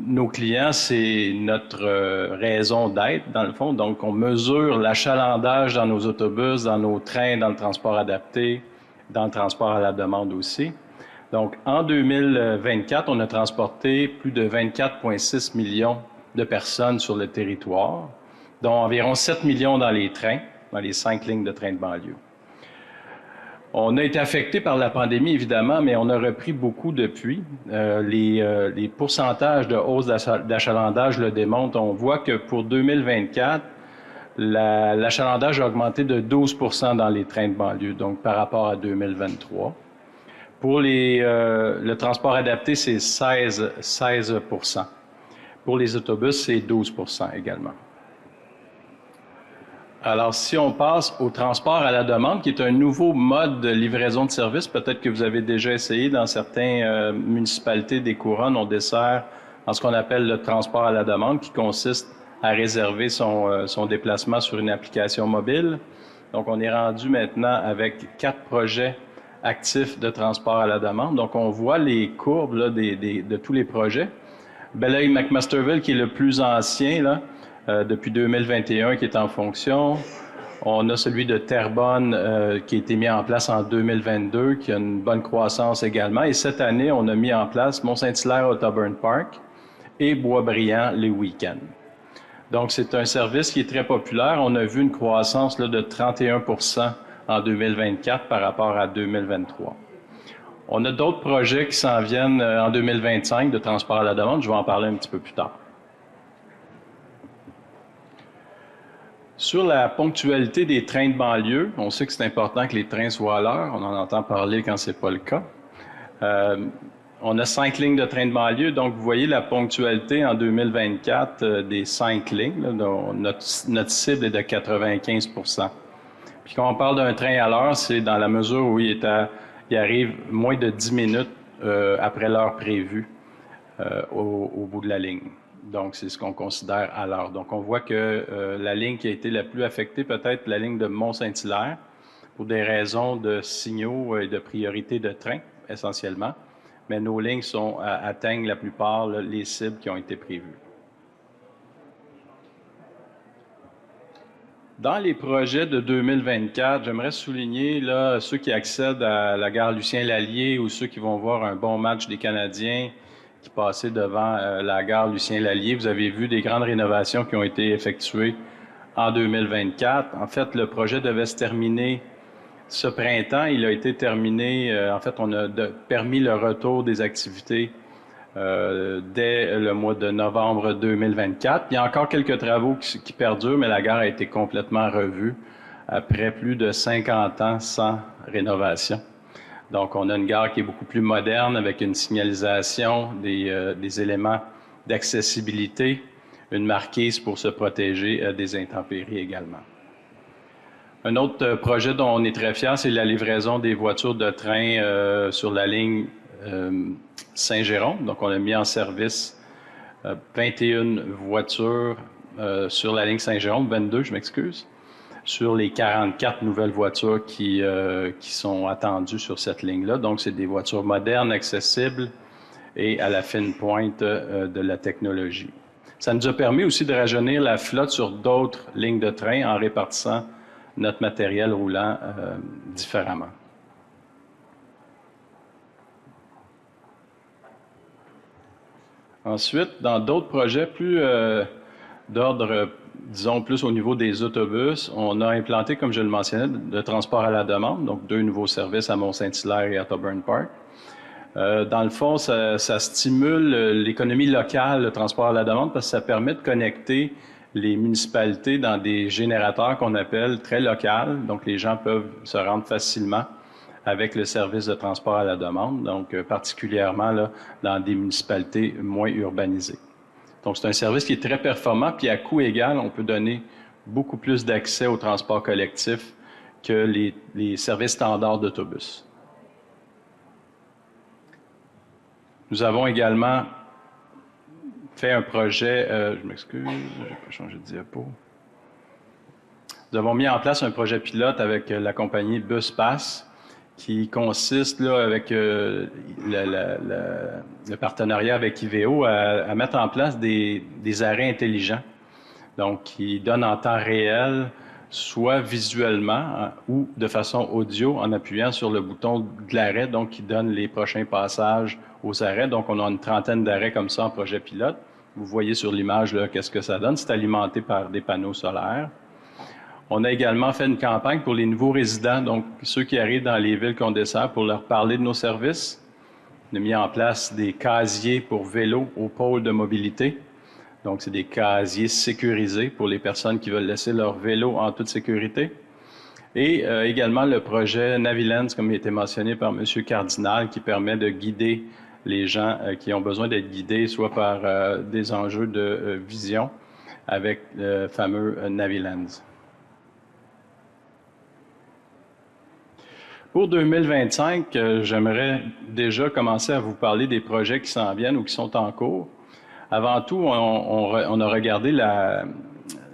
nos clients, c'est notre raison d'être, dans le fond. Donc, on mesure l'achalandage dans nos autobus, dans nos trains, dans le transport adapté, dans le transport à la demande aussi. Donc, en 2024, on a transporté plus de 24,6 millions de personnes sur le territoire, dont environ 7 millions dans les trains, dans les 5 lignes de trains de banlieue. On a été affecté par la pandémie, évidemment, mais on a repris beaucoup depuis. Les pourcentages de hausse d'achalandage le démontrent. On voit que pour 2024, l'achalandage a augmenté de 12 % dans les trains de banlieue, donc par rapport à 2023. Pour le transport adapté, c'est 16 %. Pour les autobus, c'est 12 % également. Alors, si on passe au transport à la demande, qui est un nouveau mode de livraison de services, peut-être que vous avez déjà essayé dans certaines municipalités des couronnes, on dessert en ce qu'on appelle le transport à la demande, qui consiste à réserver son déplacement sur une application mobile. Donc, on est rendu maintenant avec 4 projets actifs de transport à la demande. Donc, on voit les courbes là, de tous les projets. Belleuil-McMasterville, qui est le plus ancien, là, depuis 2021 qui est en fonction. On a celui de Terrebonne qui a été mis en place en 2022, qui a une bonne croissance également. Et cette année, on a mis en place Mont-Saint-Hilaire Autoburn Park et Boisbriand les week-ends. Donc, c'est un service qui est très populaire. On a vu une croissance là, de 31 % en 2024 par rapport à 2023. On a d'autres projets qui s'en viennent en 2025 de transport à la demande. Je vais en parler un petit peu plus tard. Sur la ponctualité des trains de banlieue, on sait que c'est important que les trains soient à l'heure. On en entend parler quand ce n'est pas le cas. On a 5 lignes de train de banlieue, donc vous voyez la ponctualité en 2024 des 5 lignes, là, dont notre cible est de 95 %. Puis quand on parle d'un train à l'heure, c'est dans la mesure où il arrive moins de 10 minutes après l'heure prévue au bout de la ligne. Donc, c'est ce qu'on considère à l'heure. Donc, on voit que la ligne qui a été la plus affectée, peut-être la ligne de Mont-Saint-Hilaire, pour des raisons de signaux et de priorité de train, essentiellement. Mais nos lignes atteignent la plupart les cibles qui ont été prévues. Dans les projets de 2024, j'aimerais souligner là, ceux qui accèdent à la gare Lucien-Lallier ou ceux qui vont voir un bon match des Canadiens qui passaient devant la gare Lucien-Lallier. Vous avez vu des grandes rénovations qui ont été effectuées en 2024. En fait, le projet devait se terminer ce printemps. Il a été terminé. En fait, on a permis le retour des activités dès le mois de novembre 2024. Il y a encore quelques travaux qui perdurent, mais la gare a été complètement revue après plus de 50 ans sans rénovation. Donc, on a une gare qui est beaucoup plus moderne avec une signalisation, des éléments d'accessibilité, une marquise pour se protéger des intempéries également. Un autre projet dont on est très fiers, c'est la livraison des voitures de train sur la ligne Saint-Jérôme. Donc, on a mis en service 21 voitures sur la ligne Saint-Jérôme, 22, je m'excuse, sur les 44 nouvelles voitures qui sont attendues sur cette ligne-là. Donc, c'est des voitures modernes, accessibles et à la fine pointe de la technologie. Ça nous a permis aussi de rajeunir la flotte sur d'autres lignes de train en répartissant notre matériel roulant différemment. Ensuite, dans d'autres projets plus d'ordre, disons, plus au niveau des autobus, on a implanté, comme je le mentionnais, le transport à la demande, donc 2 nouveaux services à Mont-Saint-Hilaire et à Toburn Park. Dans le fond, ça stimule l'économie locale, le transport à la demande, parce que ça permet de connecter les municipalités dans des générateurs qu'on appelle très locaux. Donc, les gens peuvent se rendre facilement avec le service de transport à la demande, donc particulièrement là, dans des municipalités moins urbanisées. Donc, c'est un service qui est très performant, puis à coût égal, on peut donner beaucoup plus d'accès au transport collectif que les services standards d'autobus. Nous avons également fait un projet, je m'excuse, je n'ai pas changé de diapo. Nous avons mis en place un projet pilote avec la compagnie BusPass qui consiste, là, avec le partenariat avec IVEO, à mettre en place des arrêts intelligents, donc qui donnent en temps réel, soit visuellement ou de façon audio, en appuyant sur le bouton de l'arrêt, donc qui donne les prochains passages aux arrêts. Donc, on a une trentaine d'arrêts comme ça en projet pilote. Vous voyez sur l'image qu'est-ce que ça donne. C'est alimenté par des panneaux solaires. On a également fait une campagne pour les nouveaux résidents, donc ceux qui arrivent dans les villes qu'on dessert, pour leur parler de nos services. On a mis en place des casiers pour vélos au pôle de mobilité. Donc, c'est des casiers sécurisés pour les personnes qui veulent laisser leur vélo en toute sécurité. Et également le projet Navilens, comme il a été mentionné par M. Cardinal, qui permet de guider les gens qui ont besoin d'être guidés, soit par des enjeux de vision avec le fameux Navilens. Pour 2025, j'aimerais déjà commencer à vous parler des projets qui s'en viennent ou qui sont en cours. Avant tout, on a regardé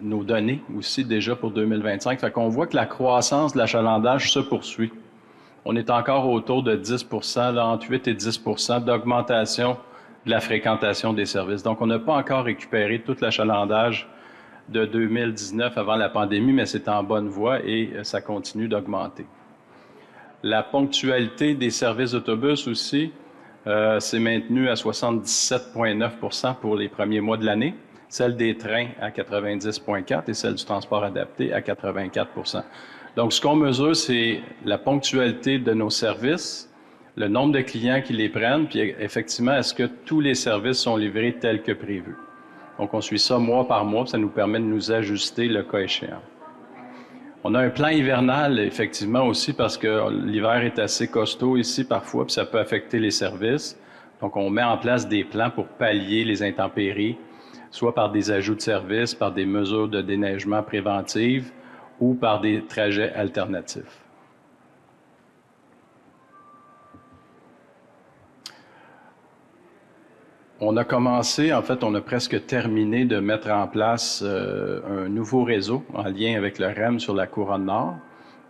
nos données aussi déjà pour 2025. Fait qu'on voit que la croissance de l'achalandage se poursuit. On est encore autour de 10 %, là, entre 8 et 10 % d'augmentation de la fréquentation des services. Donc, on n'a pas encore récupéré tout l'achalandage de 2019 avant la pandémie, mais c'est en bonne voie et ça continue d'augmenter. La ponctualité des services d'autobus aussi s'est maintenue à 77,9 % pour les premiers mois de l'année, celle des trains à 90,4 % et celle du transport adapté à 84 %. Donc, ce qu'on mesure, c'est la ponctualité de nos services, le nombre de clients qui les prennent, puis effectivement, est-ce que tous les services sont livrés tels que prévu. Donc, on suit ça mois par mois, puis ça nous permet de nous ajuster le cas échéant. On a un plan hivernal, effectivement, aussi, parce que l'hiver est assez costaud ici parfois, puis ça peut affecter les services. Donc, on met en place des plans pour pallier les intempéries, soit par des ajouts de services, par des mesures de déneigement préventives ou par des trajets alternatifs. On a commencé, en fait, on a presque terminé de mettre en place un nouveau réseau en lien avec le REM sur la Couronne Nord.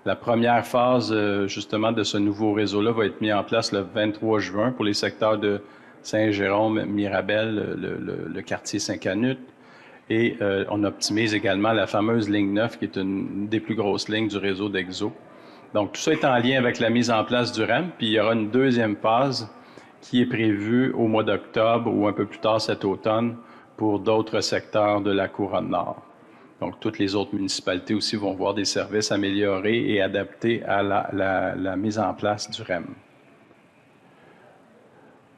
La première phase, justement, de ce nouveau réseau-là va être mise en place le 23 juin pour les secteurs de Saint-Jérôme, Mirabel, le quartier Saint-Canute. Et on optimise également la fameuse ligne 9, qui est une des plus grosses lignes du réseau d'Exo. Donc, tout ça est en lien avec la mise en place du REM, puis il y aura une deuxième phase qui est prévu au mois d'octobre ou un peu plus tard cet automne pour d'autres secteurs de la Couronne Nord. Donc, toutes les autres municipalités aussi vont voir des services améliorés et adaptés à la mise en place du REM.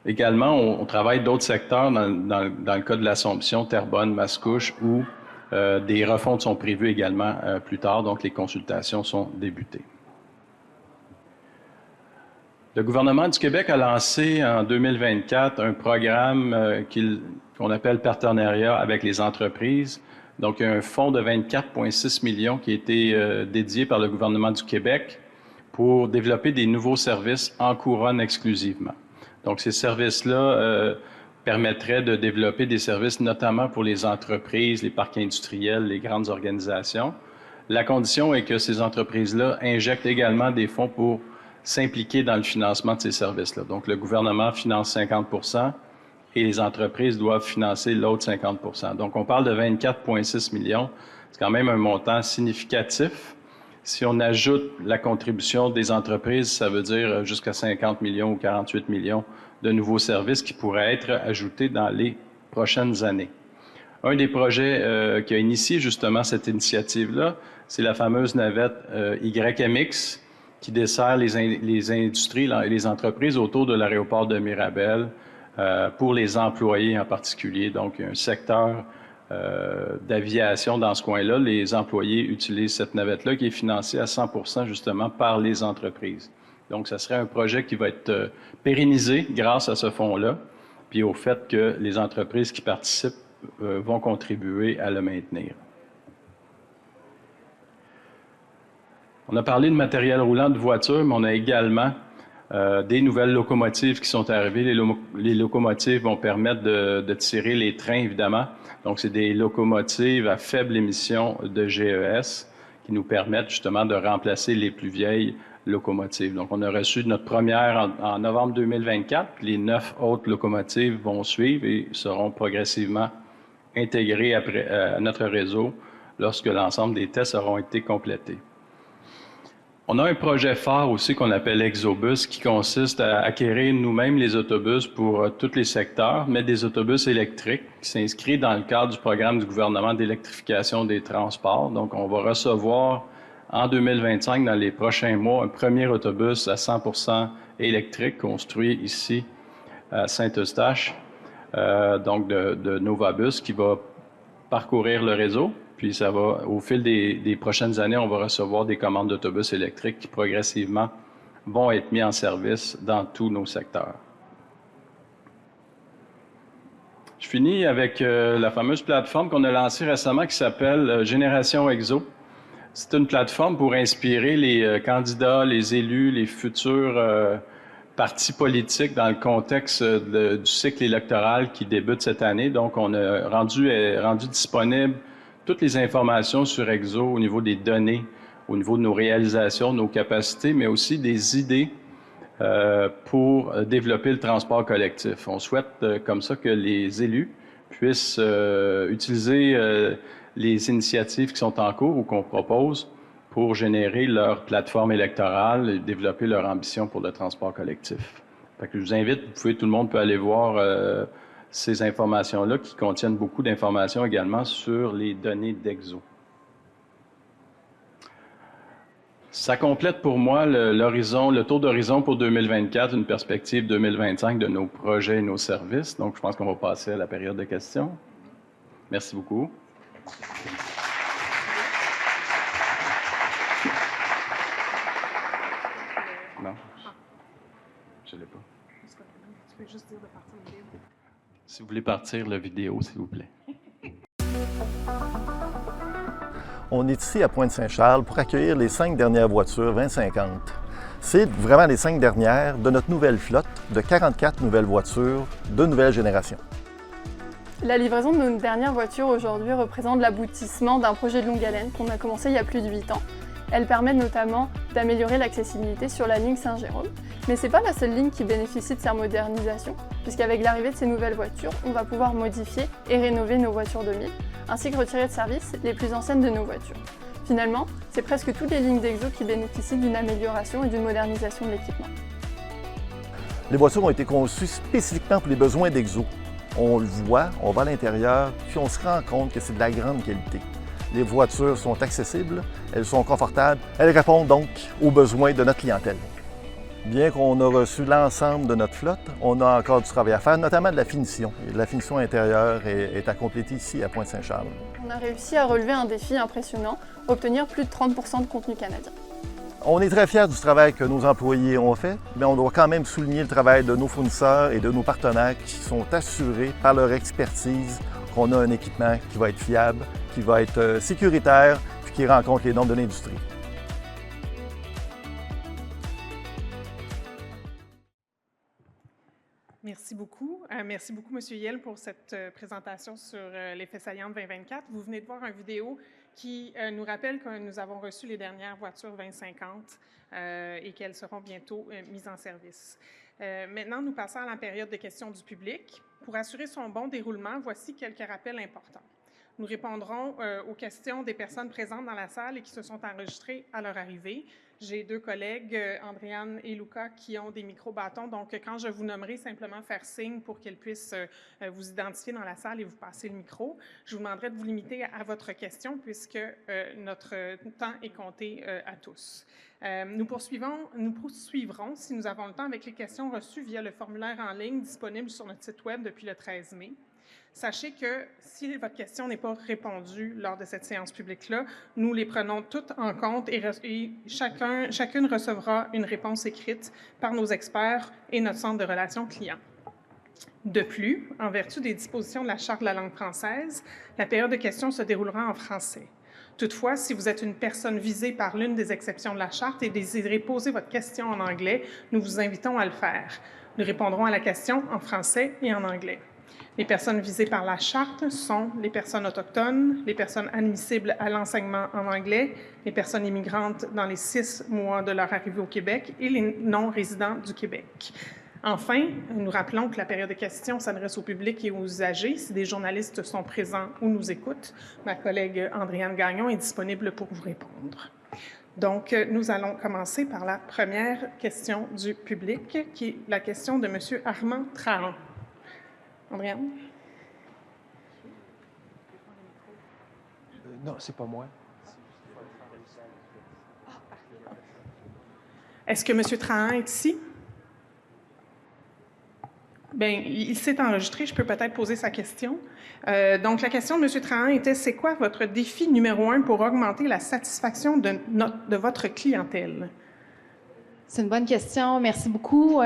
Également, on travaille d'autres secteurs dans le cas de l'Assomption, Terrebonne, Mascouche, où des refontes sont prévues également plus tard, donc les consultations sont débutées. Le gouvernement du Québec a lancé en 2024 un programme qu'on appelle Partenariat avec les entreprises. Donc, il y a un fonds de 24,6 millions qui a été dédié par le gouvernement du Québec pour développer des nouveaux services en couronne exclusivement. Donc, ces services-là permettraient de développer des services notamment pour les entreprises, les parcs industriels, les grandes organisations. La condition est que ces entreprises-là injectent également des fonds pour s'impliquer dans le financement de ces services-là. Donc, le gouvernement finance 50 % et les entreprises doivent financer l'autre 50 %. Donc, on parle de 24,6 millions. C'est quand même un montant significatif. Si on ajoute la contribution des entreprises, ça veut dire jusqu'à 50 millions ou 48 millions de nouveaux services qui pourraient être ajoutés dans les prochaines années. Un des projets qui a initié justement cette initiative-là, c'est la fameuse navette YMX, qui dessert les industries et les entreprises autour de l'aéroport de Mirabel pour les employés en particulier. Donc, il y a un secteur d'aviation dans ce coin-là. Les employés utilisent cette navette-là qui est financée à 100 % justement par les entreprises. Donc, ça serait un projet qui va être pérennisé grâce à ce fonds-là, puis au fait que les entreprises qui participent vont contribuer à le maintenir. On a parlé de matériel roulant de voitures, mais on a également des nouvelles locomotives qui sont arrivées. Les locomotives vont permettre de tirer les trains, évidemment. Donc, c'est des locomotives à faible émission de GES qui nous permettent justement de remplacer les plus vieilles locomotives. Donc, on a reçu notre première en novembre 2024. Les 9 autres locomotives vont suivre et seront progressivement intégrées à notre réseau lorsque l'ensemble des tests auront été complétés. On a un projet phare aussi qu'on appelle ExoBus qui consiste à acquérir nous-mêmes les autobus pour tous les secteurs, mais des autobus électriques qui s'inscrit dans le cadre du programme du gouvernement d'électrification des transports. Donc, on va recevoir en 2025, dans les prochains mois, un premier autobus à 100 % électrique construit ici à Saint-Eustache, donc de Novabus, qui va parcourir le réseau. Puis ça va, au fil des prochaines années, on va recevoir des commandes d'autobus électriques qui progressivement vont être mis en service dans tous nos secteurs. Je finis avec la fameuse plateforme qu'on a lancée récemment qui s'appelle Génération Exo. C'est une plateforme pour inspirer les candidats, les élus, les futurs partis politiques dans le contexte du cycle électoral qui débute cette année. Donc, on a rendu disponible toutes les informations sur Exo au niveau des données, au niveau de nos réalisations, nos capacités, mais aussi des idées pour développer le transport collectif. On souhaite comme ça que les élus puissent utiliser les initiatives qui sont en cours ou qu'on propose pour générer leur plateforme électorale et développer leur ambition pour le transport collectif. Fait que je vous invite, tout le monde peut aller voir ces informations-là qui contiennent beaucoup d'informations également sur les données d'Exo. Ça complète pour moi le tour d'horizon pour 2024, une perspective 2025 de nos projets et nos services. Donc, je pense qu'on va passer à la période de questions. Merci beaucoup. Je l'ai pas. Tu peux juste dire de partir le vidéo. Si vous voulez partir la vidéo, s'il vous plaît. On est ici à Pointe-Saint-Charles pour accueillir les 5 dernières voitures 2050. C'est vraiment les 5 dernières de notre nouvelle flotte de 44 nouvelles voitures de nouvelle génération. La livraison de nos dernières voitures aujourd'hui représente l'aboutissement d'un projet de longue haleine qu'on a commencé il y a plus de 8 ans. Elle permet notamment d'améliorer l'accessibilité sur la ligne Saint-Jérôme. Mais ce n'est pas la seule ligne qui bénéficie de sa modernisation, puisqu'avec l'arrivée de ces nouvelles voitures, on va pouvoir modifier et rénover nos voitures 2000, ainsi que retirer de service les plus anciennes de nos voitures. Finalement, c'est presque toutes les lignes d'Exo qui bénéficient d'une amélioration et d'une modernisation de l'équipement. Les voitures ont été conçues spécifiquement pour les besoins d'Exo. On le voit, on va à l'intérieur, puis on se rend compte que c'est de la grande qualité. Les voitures sont accessibles, elles sont confortables, elles répondent donc aux besoins de notre clientèle. Bien qu'on a reçu l'ensemble de notre flotte, on a encore du travail à faire, notamment de la finition. Et la finition intérieure est à compléter ici à Pointe-Saint-Charles. On a réussi à relever un défi impressionnant, obtenir plus de 30% de contenu canadien. On est très fiers du travail que nos employés ont fait, mais on doit quand même souligner le travail de nos fournisseurs et de nos partenaires qui sont assurés par leur expertise qu'on a un équipement qui va être fiable, qui va être sécuritaire, puis qui rencontre les normes de l'industrie. Merci beaucoup. Merci beaucoup, M. Yell, pour cette présentation sur l'effet saillant 2024. Vous venez de voir une vidéo qui nous rappelle que nous avons reçu les dernières voitures 2050 et qu'elles seront bientôt mises en service. Maintenant, nous passons à la période de questions du public. Pour assurer son bon déroulement, voici quelques rappels importants. Nous répondrons aux questions des personnes présentes dans la salle et qui se sont enregistrées à leur arrivée. J'ai 2 collègues, Andréane et Luca, qui ont des micro-bâtons. Donc, quand je vous nommerai, simplement faire signe pour qu'elles puissent vous identifier dans la salle et vous passer le micro. Je vous demanderai de vous limiter à votre question puisque notre temps est compté à tous. Nous poursuivrons, si nous avons le temps, avec les questions reçues via le formulaire en ligne disponible sur notre site Web depuis le 13 mai. Sachez que si votre question n'est pas répondue lors de cette séance publique-là, nous les prenons toutes en compte et chacune recevra une réponse écrite par nos experts et notre centre de relations clients. De plus, en vertu des dispositions de la Charte de la langue française, la période de questions se déroulera en français. Toutefois, si vous êtes une personne visée par l'une des exceptions de la Charte et désirez poser votre question en anglais, nous vous invitons à le faire. Nous répondrons à la question en français et en anglais. Les personnes visées par la Charte sont les personnes autochtones, les personnes admissibles à l'enseignement en anglais, les personnes immigrantes dans les 6 mois de leur arrivée au Québec et les non-résidents du Québec. Enfin, nous rappelons que la période de questions s'adresse au public et aux usagers. Si des journalistes sont présents ou nous écoutent, ma collègue Andréane Gagnon est disponible pour vous répondre. Donc, nous allons commencer par la première question du public, qui est la question de M. Armand Trahan. Andréane? Non, c'est pas moi. Est-ce que M. Trahan est ici? Bien, il s'est enregistré. Je peux peut-être poser sa question. Donc, la question de M. Trahan était, c'est quoi votre défi numéro 1 pour augmenter la satisfaction de votre clientèle? C'est une bonne question. Merci beaucoup.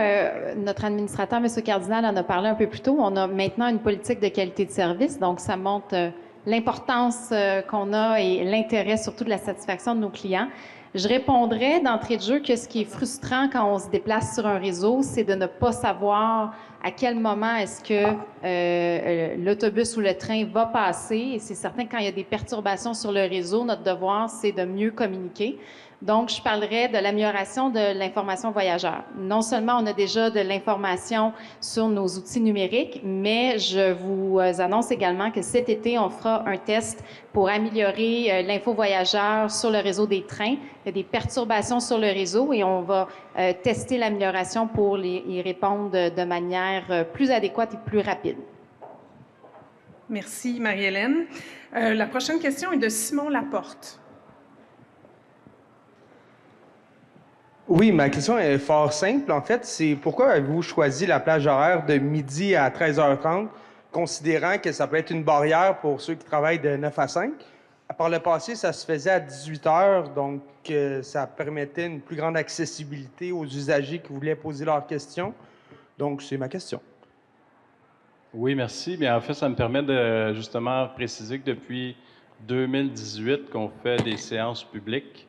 Notre administrateur, M. Cardinal, en a parlé un peu plus tôt. On a maintenant une politique de qualité de service, donc ça montre l'importance qu'on a et l'intérêt surtout de la satisfaction de nos clients. Je répondrais d'entrée de jeu que ce qui est frustrant quand on se déplace sur un réseau, c'est de ne pas savoir à quel moment est-ce que l'autobus ou le train va passer. Et c'est certain que quand il y a des perturbations sur le réseau, notre devoir, c'est de mieux communiquer. Donc, je parlerai de l'amélioration de l'information voyageur. Non seulement on a déjà de l'information sur nos outils numériques, mais je vous annonce également que cet été, on fera un test pour améliorer l'info voyageur sur le réseau des trains. Il y a des perturbations sur le réseau et on va tester l'amélioration pour y répondre de manière plus adéquate et plus rapide. Merci, Marie-Hélène. La prochaine question est de Simon Laporte. Oui, ma question est fort simple. En fait, c'est pourquoi avez-vous choisi la plage horaire de midi à 13h30, considérant que ça peut être une barrière pour ceux qui travaillent de 9 à 5? Par le passé, ça se faisait à 18 heures, donc ça permettait une plus grande accessibilité aux usagers qui voulaient poser leurs questions. Donc, c'est ma question. Oui, merci. Bien, en fait, ça me permet de justement préciser que depuis 2018 qu'on fait des séances publiques,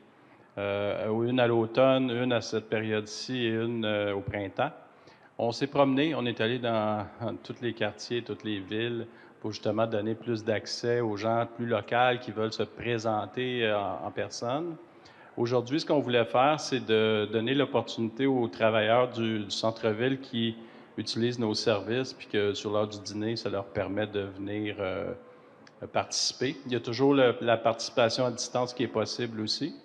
une à l'automne, une à cette période-ci et une au printemps. On s'est promené, on est allé dans tous les quartiers, toutes les villes pour justement donner plus d'accès aux gens plus locaux qui veulent se présenter en personne. Aujourd'hui, ce qu'on voulait faire, c'est de donner l'opportunité aux travailleurs du centre-ville qui utilisent nos services, puis que sur l'heure du dîner, ça leur permet de venir participer. Il y a toujours la participation à distance qui est possible aussi.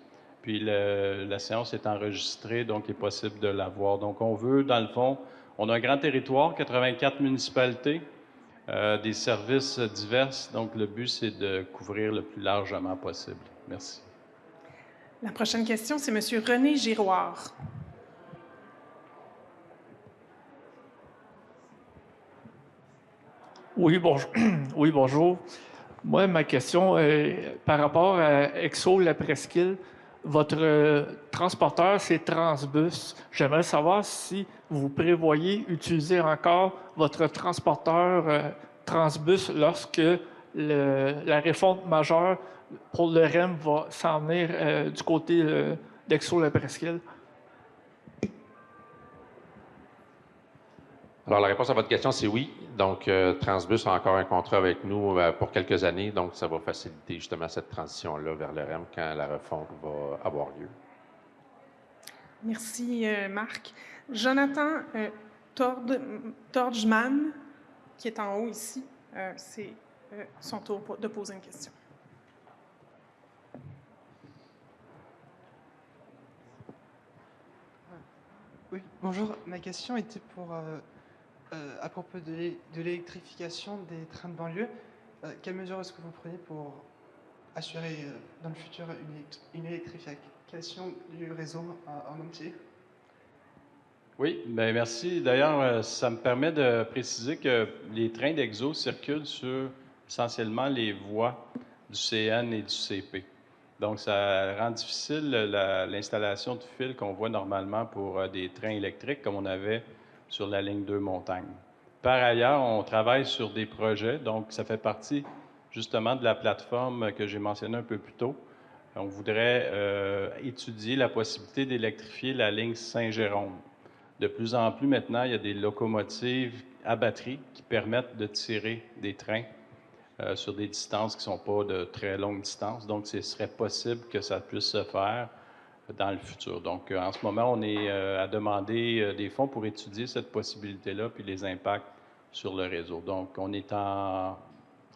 Puis la séance est enregistrée, donc il est possible de la voir. Donc on veut, dans le fond, on a un grand territoire, 84 municipalités, des services divers. Donc le but, c'est de couvrir le plus largement possible. Merci. La prochaine question, c'est M. René Giroir. Oui, bonjour. Oui, bonjour. Moi, ma question est par rapport à Exo La Presqu'île. Votre transporteur, c'est Transbus. J'aimerais savoir si vous prévoyez utiliser encore votre transporteur Transbus lorsque la réforme majeure pour le REM va s'en venir du côté d'Exo La Presqu'île. Alors, la réponse à votre question, c'est oui. Donc, Transbus a encore un contrat avec nous pour quelques années. Donc, ça va faciliter justement cette transition-là vers le REM quand la refonte va avoir lieu. Merci, Marc. Jonathan Tordjman, qui est en haut ici, c'est son tour de poser une question. Oui, bonjour. Ma question était à propos de l'électrification des trains de banlieue. Quelles mesures est-ce que vous prenez pour assurer dans le futur une électrification du réseau en entier? Oui, bien merci. D'ailleurs, ça me permet de préciser que les trains d'Exo circulent sur essentiellement les voies du CN et du CP. Donc, ça rend difficile l'installation de fils qu'on voit normalement pour des trains électriques comme on avait sur la ligne 2 Montagne. Par ailleurs, on travaille sur des projets, donc ça fait partie justement de la plateforme que j'ai mentionnée un peu plus tôt. On voudrait étudier la possibilité d'électrifier la ligne Saint-Jérôme. De plus en plus maintenant, il y a des locomotives à batterie qui permettent de tirer des trains sur des distances qui ne sont pas de très longues distances. Donc, ce serait possible que ça puisse se faire dans le futur. Donc, en ce moment, on est à demander des fonds pour étudier cette possibilité-là puis les impacts sur le réseau. Donc, on est en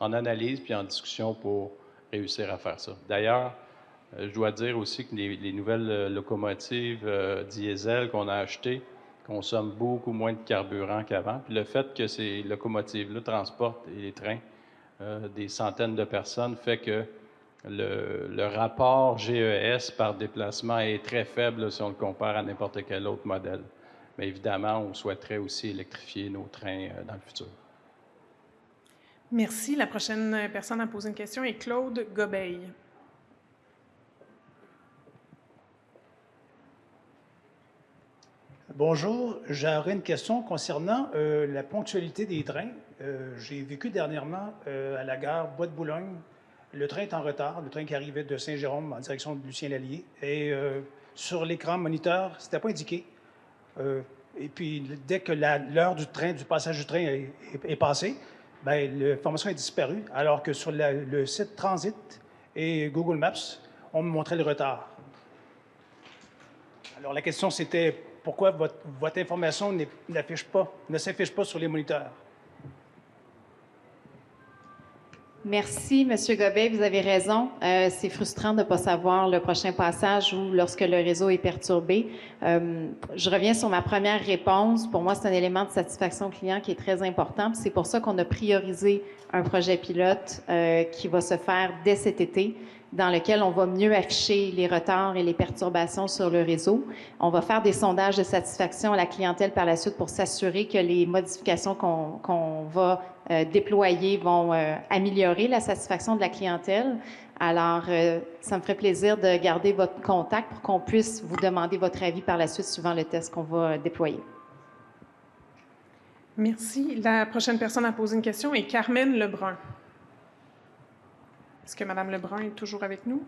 analyse puis en discussion pour réussir à faire ça. D'ailleurs, je dois dire aussi que les nouvelles locomotives diesel qu'on a achetées consomment beaucoup moins de carburant qu'avant. Puis le fait que ces locomotives-là transportent les trains des centaines de personnes fait que le rapport GES par déplacement est très faible si on le compare à n'importe quel autre modèle. Mais évidemment, on souhaiterait aussi électrifier nos trains dans le futur. Merci. La prochaine personne à poser une question est Claude Gobeil. Bonjour, j'aurais une question concernant la ponctualité des trains. J'ai vécu dernièrement à la gare Bois-de-Boulogne. Le train est en retard, le train qui arrivait de Saint-Jérôme en direction de Lucien-Lallier. Et sur l'écran moniteur, c'était pas indiqué. Et puis, dès que l'heure du passage du train est passée, bien, l'information est disparue, alors que sur le site Transit et Google Maps, on me montrait le retard. Alors, la question, c'était pourquoi votre information ne s'affiche pas sur les moniteurs? Merci, M. Gobet, vous avez raison. C'est frustrant de ne pas savoir le prochain passage ou lorsque le réseau est perturbé. Je reviens sur ma première réponse. Pour moi, c'est un élément de satisfaction client qui est très important. C'est pour ça qu'on a priorisé un projet pilote qui va se faire dès cet été. dans lequel on va mieux afficher les retards et les perturbations sur le réseau. On va faire des sondages de satisfaction à la clientèle par la suite pour s'assurer que les modifications qu'on va déployer vont améliorer la satisfaction de la clientèle. Alors, ça me ferait plaisir de garder votre contact pour qu'on puisse vous demander votre avis par la suite suivant le test qu'on va déployer. Merci. La prochaine personne à poser une question est Carmen Lebrun. Est-ce que Mme Lebrun est toujours avec nous?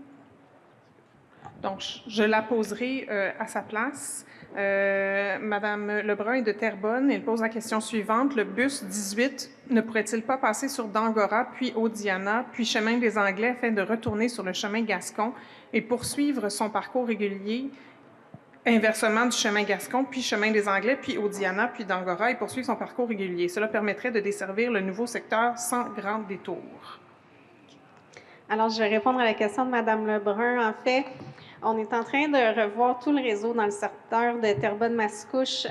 Donc, je la poserai à sa place. Mme Lebrun est de Terrebonne. Elle pose la question suivante. Le bus 18 ne pourrait-il pas passer sur Dangora, puis Audiana, puis chemin des Anglais afin de retourner sur le chemin Gascon et poursuivre son parcours régulier inversement du chemin Gascon, puis chemin des Anglais, puis Audiana, puis Dangora et poursuivre son parcours régulier? Cela permettrait de desservir le nouveau secteur sans grand détour. Alors, je vais répondre à la question de Mme Lebrun. En fait, on est en train de revoir tout le réseau dans le secteur de Terrebonne-Mascouche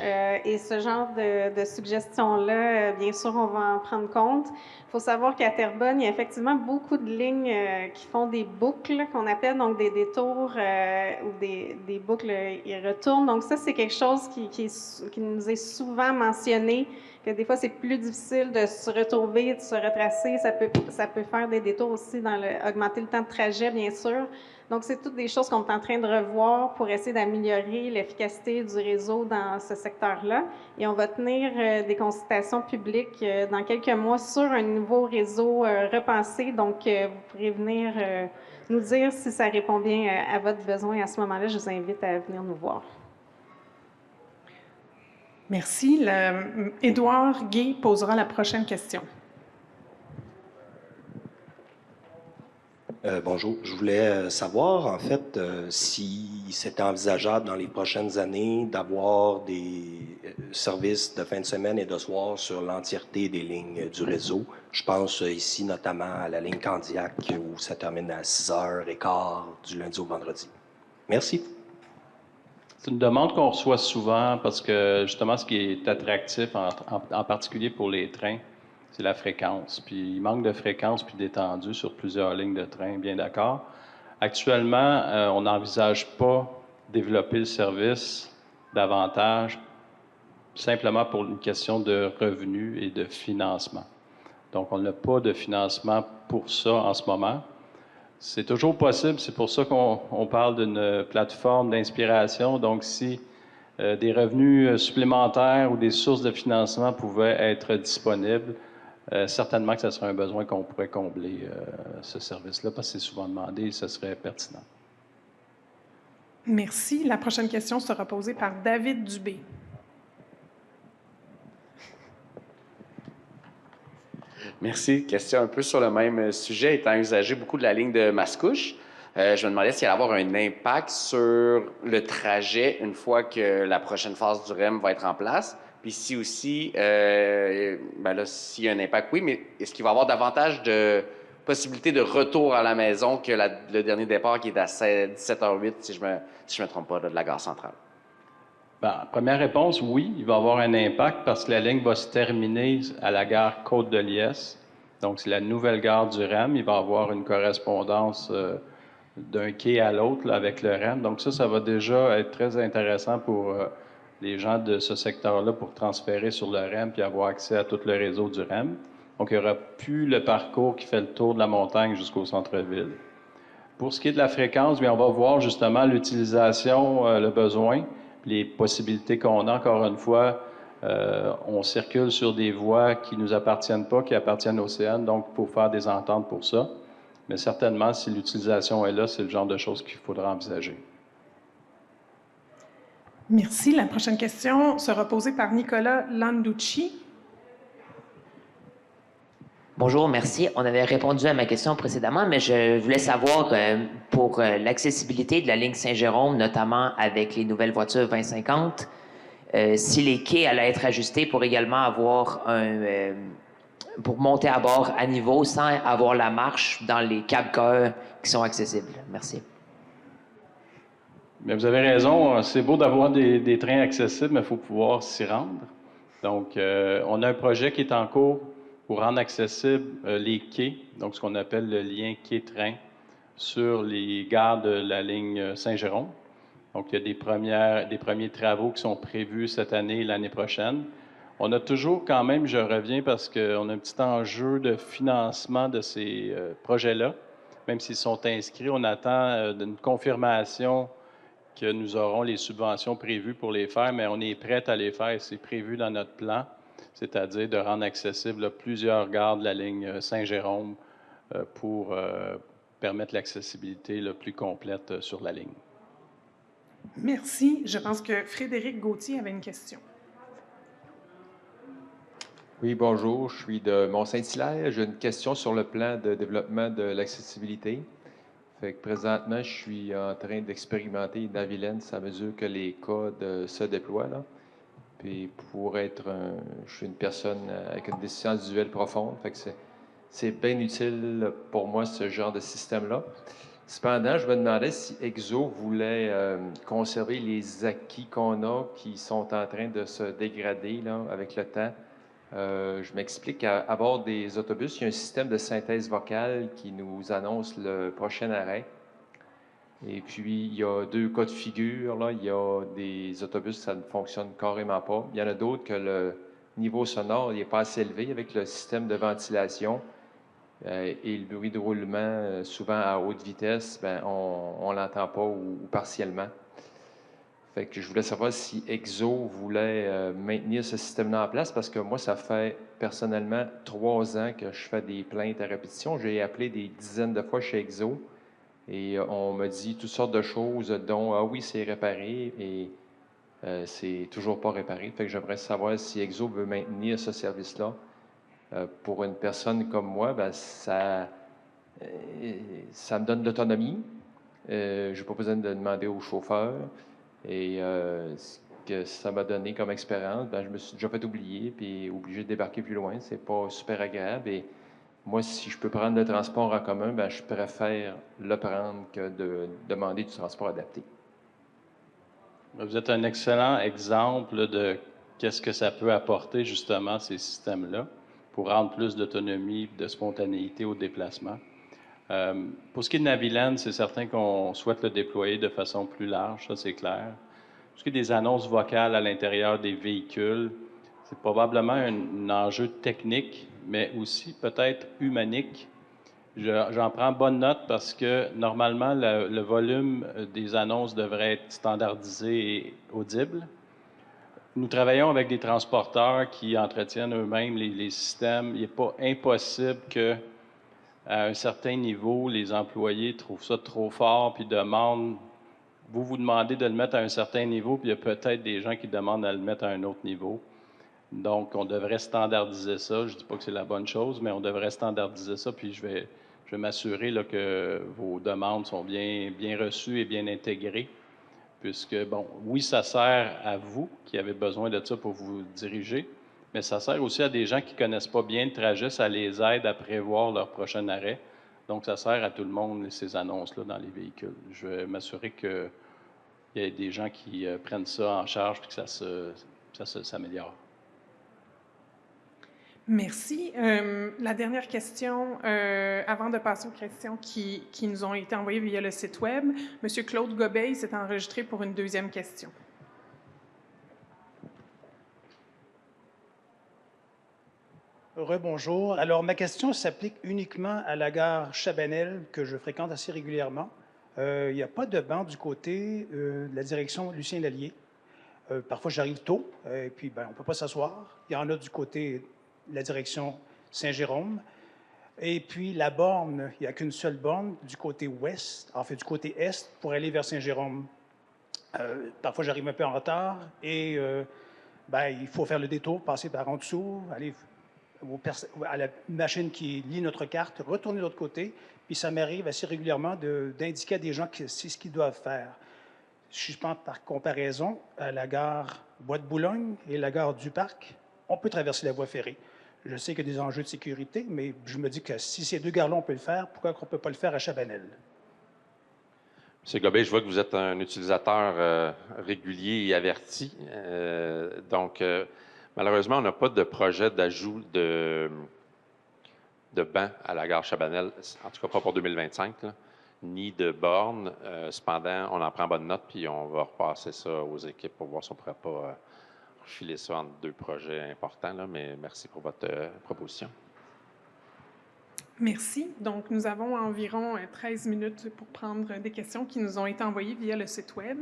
et ce genre de suggestions-là, bien sûr, on va en prendre compte. Il faut savoir qu'à Terrebonne, il y a effectivement beaucoup de lignes qui font des boucles, qu'on appelle donc des détours ou des boucles ils retournent. Donc ça, c'est quelque chose qui nous est souvent mentionné, que des fois, c'est plus difficile de se retrouver, de se retracer. Ça peut faire des détours aussi, augmenter le temps de trajet, bien sûr. Donc, c'est toutes des choses qu'on est en train de revoir pour essayer d'améliorer l'efficacité du réseau dans ce secteur-là. Et on va tenir des consultations publiques dans quelques mois sur un nouveau réseau repensé. Donc, vous pourrez venir nous dire si ça répond bien à votre besoin. À ce moment-là, je vous invite à venir nous voir. Merci. Édouard Gay posera la prochaine question. Bonjour. Je voulais savoir, en fait, si c'était envisageable dans les prochaines années d'avoir des services de fin de semaine et de soir sur l'entièreté des lignes du réseau. Je pense ici notamment à la ligne Candiac où ça termine à 6h15 du lundi au vendredi. Merci. C'est une demande qu'on reçoit souvent parce que, justement, ce qui est attractif, en particulier pour les trains, c'est la fréquence. Puis il manque de fréquence puis d'étendue sur plusieurs lignes de train, bien d'accord. Actuellement, on n'envisage pas développer le service davantage simplement pour une question de revenus et de financement. Donc, on n'a pas de financement pour ça en ce moment. C'est toujours possible, c'est pour ça qu'on parle d'une plateforme d'inspiration. Donc, si des revenus supplémentaires ou des sources de financement pouvaient être disponibles, certainement que ce serait un besoin qu'on pourrait combler, ce service-là, parce que c'est souvent demandé et ce serait pertinent. Merci. La prochaine question sera posée par David Dubé. Merci. Question un peu sur le même sujet. Étant usagé beaucoup de la ligne de Mascouche, je me demandais s'il allait avoir un impact sur le trajet une fois que la prochaine phase du REM va être en place. Puis si aussi, ben là, s'il y a un impact, oui, mais est-ce qu'il va y avoir davantage de possibilités de retour à la maison que le dernier départ qui est à 17h08, si je me trompe pas, là, de la gare centrale? Bien, première réponse, oui, il va y avoir un impact parce que la ligne va se terminer à la gare Côte-de-Liesse. Donc, c'est la nouvelle gare du REM. Il va y avoir une correspondance d'un quai à l'autre là, avec le REM. Donc, ça va déjà être très intéressant pour les gens de ce secteur-là pour transférer sur le REM puis avoir accès à tout le réseau du REM. Donc, il n'y aura plus le parcours qui fait le tour de la montagne jusqu'au centre-ville. Pour ce qui est de la fréquence, bien, on va voir justement l'utilisation, le besoin, les possibilités qu'on a. Encore une fois, on circule sur des voies qui ne nous appartiennent pas, qui appartiennent au CN, donc il faut faire des ententes pour ça. Mais certainement, si l'utilisation est là, c'est le genre de choses qu'il faudra envisager. Merci. La prochaine question sera posée par Nicolas Landucci. Bonjour, merci. On avait répondu à ma question précédemment, mais je voulais savoir pour l'accessibilité de la ligne Saint-Jérôme, notamment avec les nouvelles voitures 2050, si les quais allaient être ajustés pour également avoir pour monter à bord à niveau sans avoir la marche dans les cab-cars qui sont accessibles. Merci. Mais vous avez raison, c'est beau d'avoir des trains accessibles, mais il faut pouvoir s'y rendre. Donc, on a un projet qui est en cours pour rendre accessibles les quais, donc ce qu'on appelle le lien quai-train, sur les gares de la ligne Saint-Jérôme. Donc, il y a des premiers travaux qui sont prévus cette année et l'année prochaine. On a toujours quand même, je reviens parce qu'on a un petit enjeu de financement de ces projets-là. Même s'ils sont inscrits, on attend une confirmation que nous aurons les subventions prévues pour les faire, mais on est prêt à les faire. C'est prévu dans notre plan, c'est-à-dire de rendre accessible plusieurs gares de la ligne Saint-Jérôme pour permettre l'accessibilité plus complète sur la ligne. Merci. Je pense que Frédéric Gauthier avait une question. Oui, bonjour. Je suis de Mont-Saint-Hilaire. J'ai une question sur le plan de développement de l'accessibilité. Fait que présentement, je suis en train d'expérimenter Naviland à mesure que les codes se déploient. Là. Puis je suis une personne avec une déficience visuelle profonde. Fait que c'est bien utile pour moi, ce genre de système-là. Cependant, je me demandais si EXO voulait conserver les acquis qu'on a qui sont en train de se dégrader là, avec le temps. Je m'explique, à bord des autobus, il y a un système de synthèse vocale qui nous annonce le prochain arrêt. Et puis, il y a 2 cas de figure. Là. Il y a des autobus, ça ne fonctionne carrément pas. Il y en a d'autres que le niveau sonore n'est pas assez élevé avec le système de ventilation. Et le bruit de roulement, souvent à haute vitesse, on ne l'entend pas ou partiellement. Fait que je voulais savoir si EXO voulait maintenir ce système-là en place, parce que moi, ça fait personnellement 3 ans que je fais des plaintes à répétition. J'ai appelé des dizaines de fois chez EXO et on me dit toutes sortes de choses, dont « Ah oui, c'est réparé » et c'est toujours pas réparé. Fait que j'aimerais savoir si EXO veut maintenir ce service-là. Pour une personne comme moi, ça me donne de l'autonomie. Je n'ai pas besoin de demander au chauffeur. Et ce que ça m'a donné comme expérience, je me suis déjà fait oublier puis obligé de débarquer plus loin. C'est pas super agréable. Et moi, si je peux prendre le transport en commun, je préfère le prendre que de demander du transport adapté. Vous êtes un excellent exemple de qu'est-ce que ça peut apporter, justement, ces systèmes-là, pour rendre plus d'autonomie et de spontanéité au déplacement. Pour ce qui est de Naviland, c'est certain qu'on souhaite le déployer de façon plus large, ça c'est clair. Pour ce qui est des annonces vocales à l'intérieur des véhicules, c'est probablement un enjeu technique, mais aussi peut-être humanique. J'en prends bonne note parce que normalement, le volume des annonces devrait être standardisé et audible. Nous travaillons avec des transporteurs qui entretiennent eux-mêmes les systèmes. Il n'est pas impossible que à un certain niveau, les employés trouvent ça trop fort puis demandent, vous demandez de le mettre à un certain niveau, puis il y a peut-être des gens qui demandent à le mettre à un autre niveau. Donc, on devrait standardiser ça. Je ne dis pas que c'est la bonne chose, mais on devrait standardiser ça, puis je vais m'assurer là, que vos demandes sont bien reçues et bien intégrées, puisque, bon, oui, ça sert à vous qui avez besoin de ça pour vous diriger, mais ça sert aussi à des gens qui ne connaissent pas bien le trajet, ça les aide à prévoir leur prochain arrêt. Donc, ça sert à tout le monde, ces annonces-là, dans les véhicules. Je vais m'assurer qu'il y ait des gens qui prennent ça en charge et que ça s'améliore. Merci. La dernière question, avant de passer aux questions qui nous ont été envoyées via le site Web, M. Claude Gobeil s'est enregistré pour une 2e question. Rebonjour. Alors, ma question s'applique uniquement à la gare Chabanel, que je fréquente assez régulièrement. Il n'y a pas de banc du côté de la direction Lucien Lallier. Parfois, j'arrive tôt, et puis on ne peut pas s'asseoir. Il y en a du côté de la direction Saint-Jérôme. Et puis, la borne, il n'y a qu'une seule borne du côté ouest, en fait, du côté est, pour aller vers Saint-Jérôme. Parfois, j'arrive un peu en retard, et il faut faire le détour, passer par en dessous, aller à la machine qui lit notre carte, retourner de l'autre côté, puis ça m'arrive assez régulièrement d'indiquer à des gens que c'est ce qu'ils doivent faire. Si je pense par comparaison à la gare Bois-de-Boulogne et la gare du Parc, on peut traverser la voie ferrée. Je sais qu'il y a des enjeux de sécurité, mais je me dis que si ces 2 gares-là, on peut le faire, pourquoi on ne peut pas le faire à Chabanel? M. Gobeil, je vois que vous êtes un utilisateur régulier et averti. Malheureusement, on n'a pas de projet d'ajout de bancs à la gare Chabanel, en tout cas pas pour 2025. Là. ni de bornes. Cependant, on en prend bonne note, puis on va repasser ça aux équipes pour voir si on ne pourrait pas refiler ça entre deux projets importants. Là, mais merci pour votre proposition. Merci. Donc, nous avons environ 13 minutes pour prendre des questions qui nous ont été envoyées via le site Web.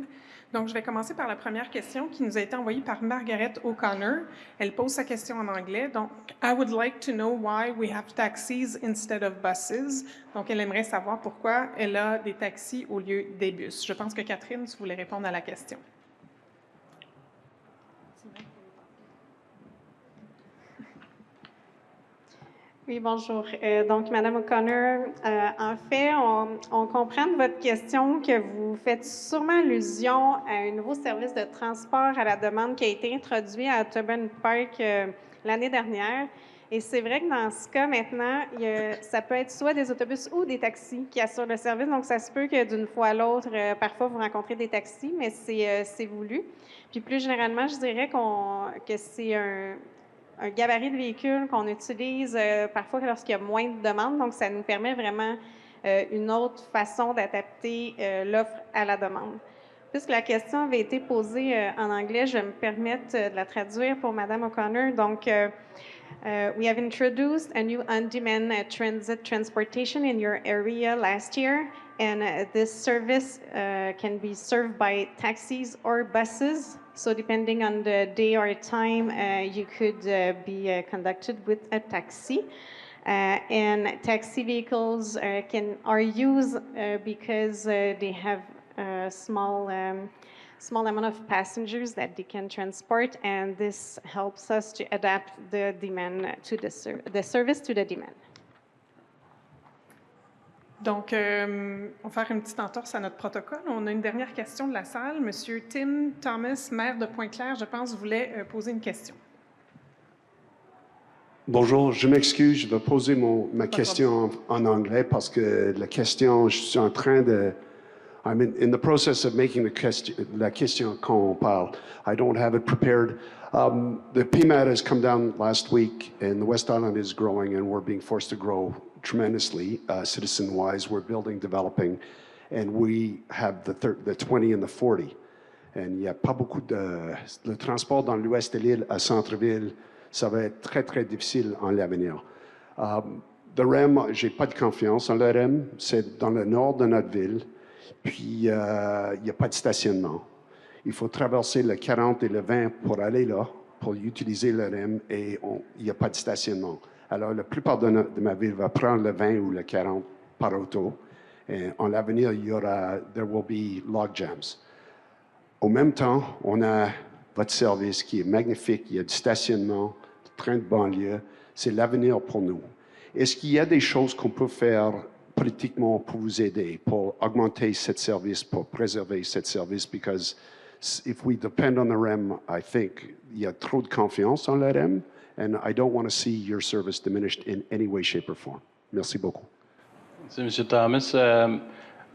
Donc, je vais commencer par la première question qui nous a été envoyée par Margaret O'Connor. Elle pose sa question en anglais. Donc, I would like to know why we have taxis instead of buses. Donc, elle aimerait savoir pourquoi elle a des taxis au lieu des bus. Je pense que Catherine, tu voulais répondre à la question. Oui, bonjour. Donc, Madame O'Connor, en fait, on comprend de votre question que vous faites sûrement allusion à un nouveau service de transport à la demande qui a été introduit à Autobahn Park l'année dernière. Et c'est vrai que dans ce cas, maintenant, ça peut être soit des autobus ou des taxis qui assurent le service. Donc, ça se peut que d'une fois à l'autre, parfois, vous rencontrez des taxis, mais c'est voulu. Puis, plus généralement, je dirais que c'est un gabarit de véhicule qu'on utilise parfois lorsqu'il y a moins de demandes. Donc, ça nous permet vraiment une autre façon d'adapter l'offre à la demande. Puisque la question avait été posée en anglais, je vais me permettre de la traduire pour Mme O'Connor. Donc, we have introduced a new on-demand transit transportation in your area last year, and this service can be served by taxis or buses. So depending on the day or time, you could be conducted with a taxi. And taxi vehicles are used because they have a small amount of passengers that they can transport, and this helps us to adapt the demand to the service to the demand. Donc, on va faire une petite entorse à notre protocole. On a une dernière question de la salle. Monsieur Tim Thomas, maire de Pointe-Claire, je pense, voulait poser une question. Bonjour, je m'excuse, je vais poser ma question en anglais parce que la question, je suis en train de... I'm in the process of making la question quand on parle. I don't have it prepared. The PMAT has come down last week, and the West Island is growing, and we're being forced to grow tremendously, citizen-wise. We're building, developing, and we have the 20 and the 40. And il n'y a pas beaucoup de... Le transport dans l'ouest de l'île à centre-ville, ça va être très, très difficile en l'avenir. Le REM, j'ai pas de confiance en le REM. C'est dans le nord de notre ville. Puis, il n'y a pas de stationnement. Il faut traverser le 40 et le 20 pour aller là, pour utiliser le REM, et il n'y a pas de stationnement. Alors, la plupart de ma ville va prendre le 20 ou le 40 par auto. Et en l'avenir, there will be log jams. Au même temps, on a votre service qui est magnifique. Il y a du stationnement, du train de banlieue. C'est l'avenir pour nous. Est-ce qu'il y a des choses qu'on peut faire politiquement pour vous aider, pour augmenter ce service, pour préserver ce service? Because if we depend on the REM, I think il y a trop de confiance en le REM, and I don't want to see your service diminished in any way, shape, or form. Merci beaucoup. Merci, M. Thomas.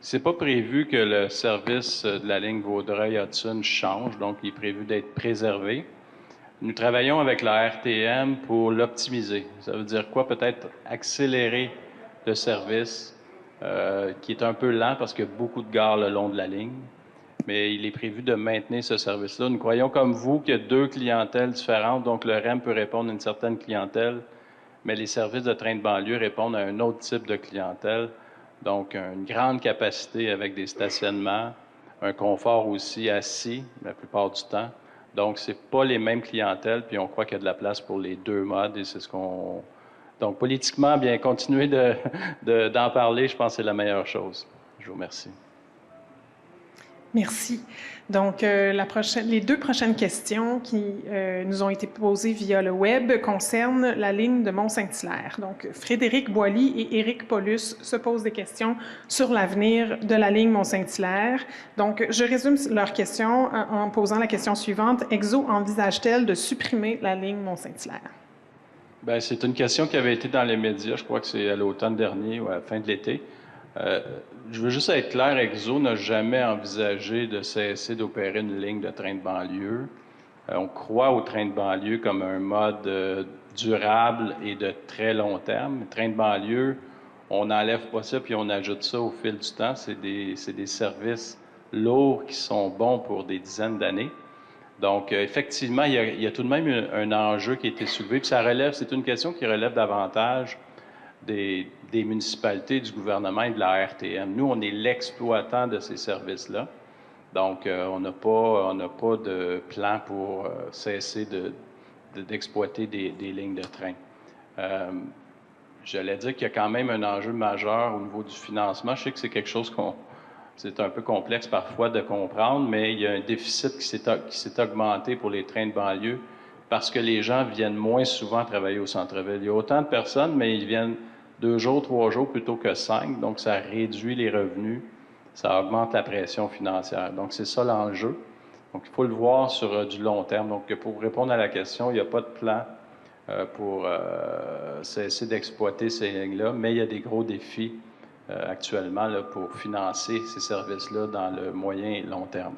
C'est pas prévu que le service de la ligne Vaudreuil-Hudson change, donc il est prévu d'être préservé. Nous travaillons avec la RTM pour l'optimiser. Ça veut dire quoi? Peut-être accélérer le service, qui est un peu lent parce qu'il y a beaucoup de gares le long de la ligne, mais il est prévu de maintenir ce service-là. Nous croyons comme vous qu'il y a deux clientèles différentes, donc le REM peut répondre à une certaine clientèle, mais les services de train de banlieue répondent à un autre type de clientèle, donc une grande capacité avec des stationnements, un confort aussi assis la plupart du temps. Donc, ce n'est pas les mêmes clientèles, puis on croit qu'il y a de la place pour les deux modes, et c'est ce qu'on... Donc, politiquement, bien, continuer d'en parler, je pense que c'est la meilleure chose. Je vous remercie. Merci. Donc, les deux prochaines questions qui nous ont été posées via le web concernent la ligne de Mont-Saint-Hilaire. Donc, Frédéric Boilly et Éric Paulus se posent des questions sur l'avenir de la ligne Mont-Saint-Hilaire. Donc, je résume leurs questions en posant la question suivante. EXO envisage-t-elle de supprimer la ligne Mont-Saint-Hilaire? Bien, c'est une question qui avait été dans les médias, je crois que c'est à l'automne dernier ou à la fin de l'été. Je veux juste être clair, EXO n'a jamais envisagé de cesser d'opérer une ligne de train de banlieue. On croit au train de banlieue comme un mode durable et de très long terme. Le train de banlieue, on n'enlève pas ça puis on ajoute ça au fil du temps. C'est des services lourds qui sont bons pour des dizaines d'années. Donc, effectivement, il y a tout de même un enjeu qui a été soulevé. Puis c'est une question qui relève davantage des municipalités, du gouvernement et de la RTM. Nous, on est l'exploitant de ces services-là. Donc, on n'a pas de plan pour cesser d'exploiter des lignes de train. J'allais dire qu'il y a quand même un enjeu majeur au niveau du financement. Je sais que c'est quelque chose c'est un peu complexe parfois de comprendre, mais il y a un déficit qui s'est augmenté pour les trains de banlieue parce que les gens viennent moins souvent travailler au centre-ville. Il y a autant de personnes, mais ils viennent 2 jours, 3 jours plutôt que 5, donc ça réduit les revenus, ça augmente la pression financière. Donc, c'est ça l'enjeu. Donc, il faut le voir sur du long terme. Donc, pour répondre à la question, il n'y a pas de plan pour cesser d'exploiter ces lignes-là, mais il y a des gros défis actuellement là, pour financer ces services-là dans le moyen et long terme.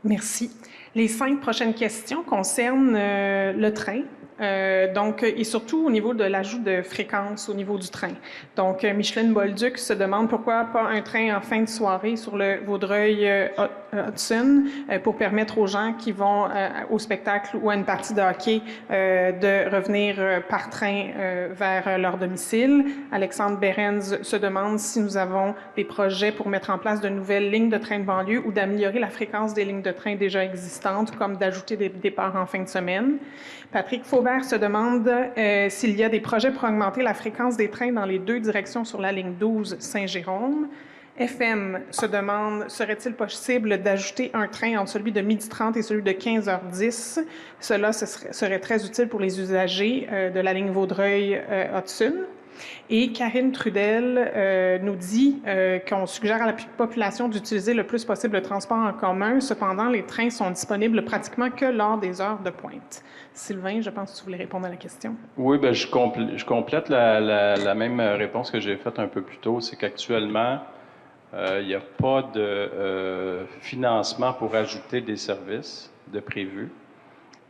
Merci. Les 5 prochaines questions concernent le train. Et surtout au niveau de l'ajout de fréquence au niveau du train. Donc, Micheline Bolduc se demande pourquoi pas un train en fin de soirée sur le Vaudreuil-Hudson pour permettre aux gens qui vont au spectacle ou à une partie de hockey de revenir par train vers leur domicile. Alexandre Behrens se demande si nous avons des projets pour mettre en place de nouvelles lignes de train de banlieue ou d'améliorer la fréquence des lignes de train déjà existantes, comme d'ajouter des départs en fin de semaine. Patrick Faubert se demande s'il y a des projets pour augmenter la fréquence des trains dans les 2 directions sur la ligne 12 Saint-Jérôme. FM se demande, serait-il possible d'ajouter un train entre celui de 12h30 et celui de 15h10? Cela serait très utile pour les usagers de la ligne Vaudreuil-Hudson. Et Karine Trudel nous dit qu'on suggère à la population d'utiliser le plus possible le transport en commun. Cependant, les trains sont disponibles pratiquement que lors des heures de pointe. Sylvain, je pense que tu voulais répondre à la question. Oui, bien, je complète la même réponse que j'ai faite un peu plus tôt. C'est qu'actuellement, il n'y a pas de financement pour ajouter des services de prévu.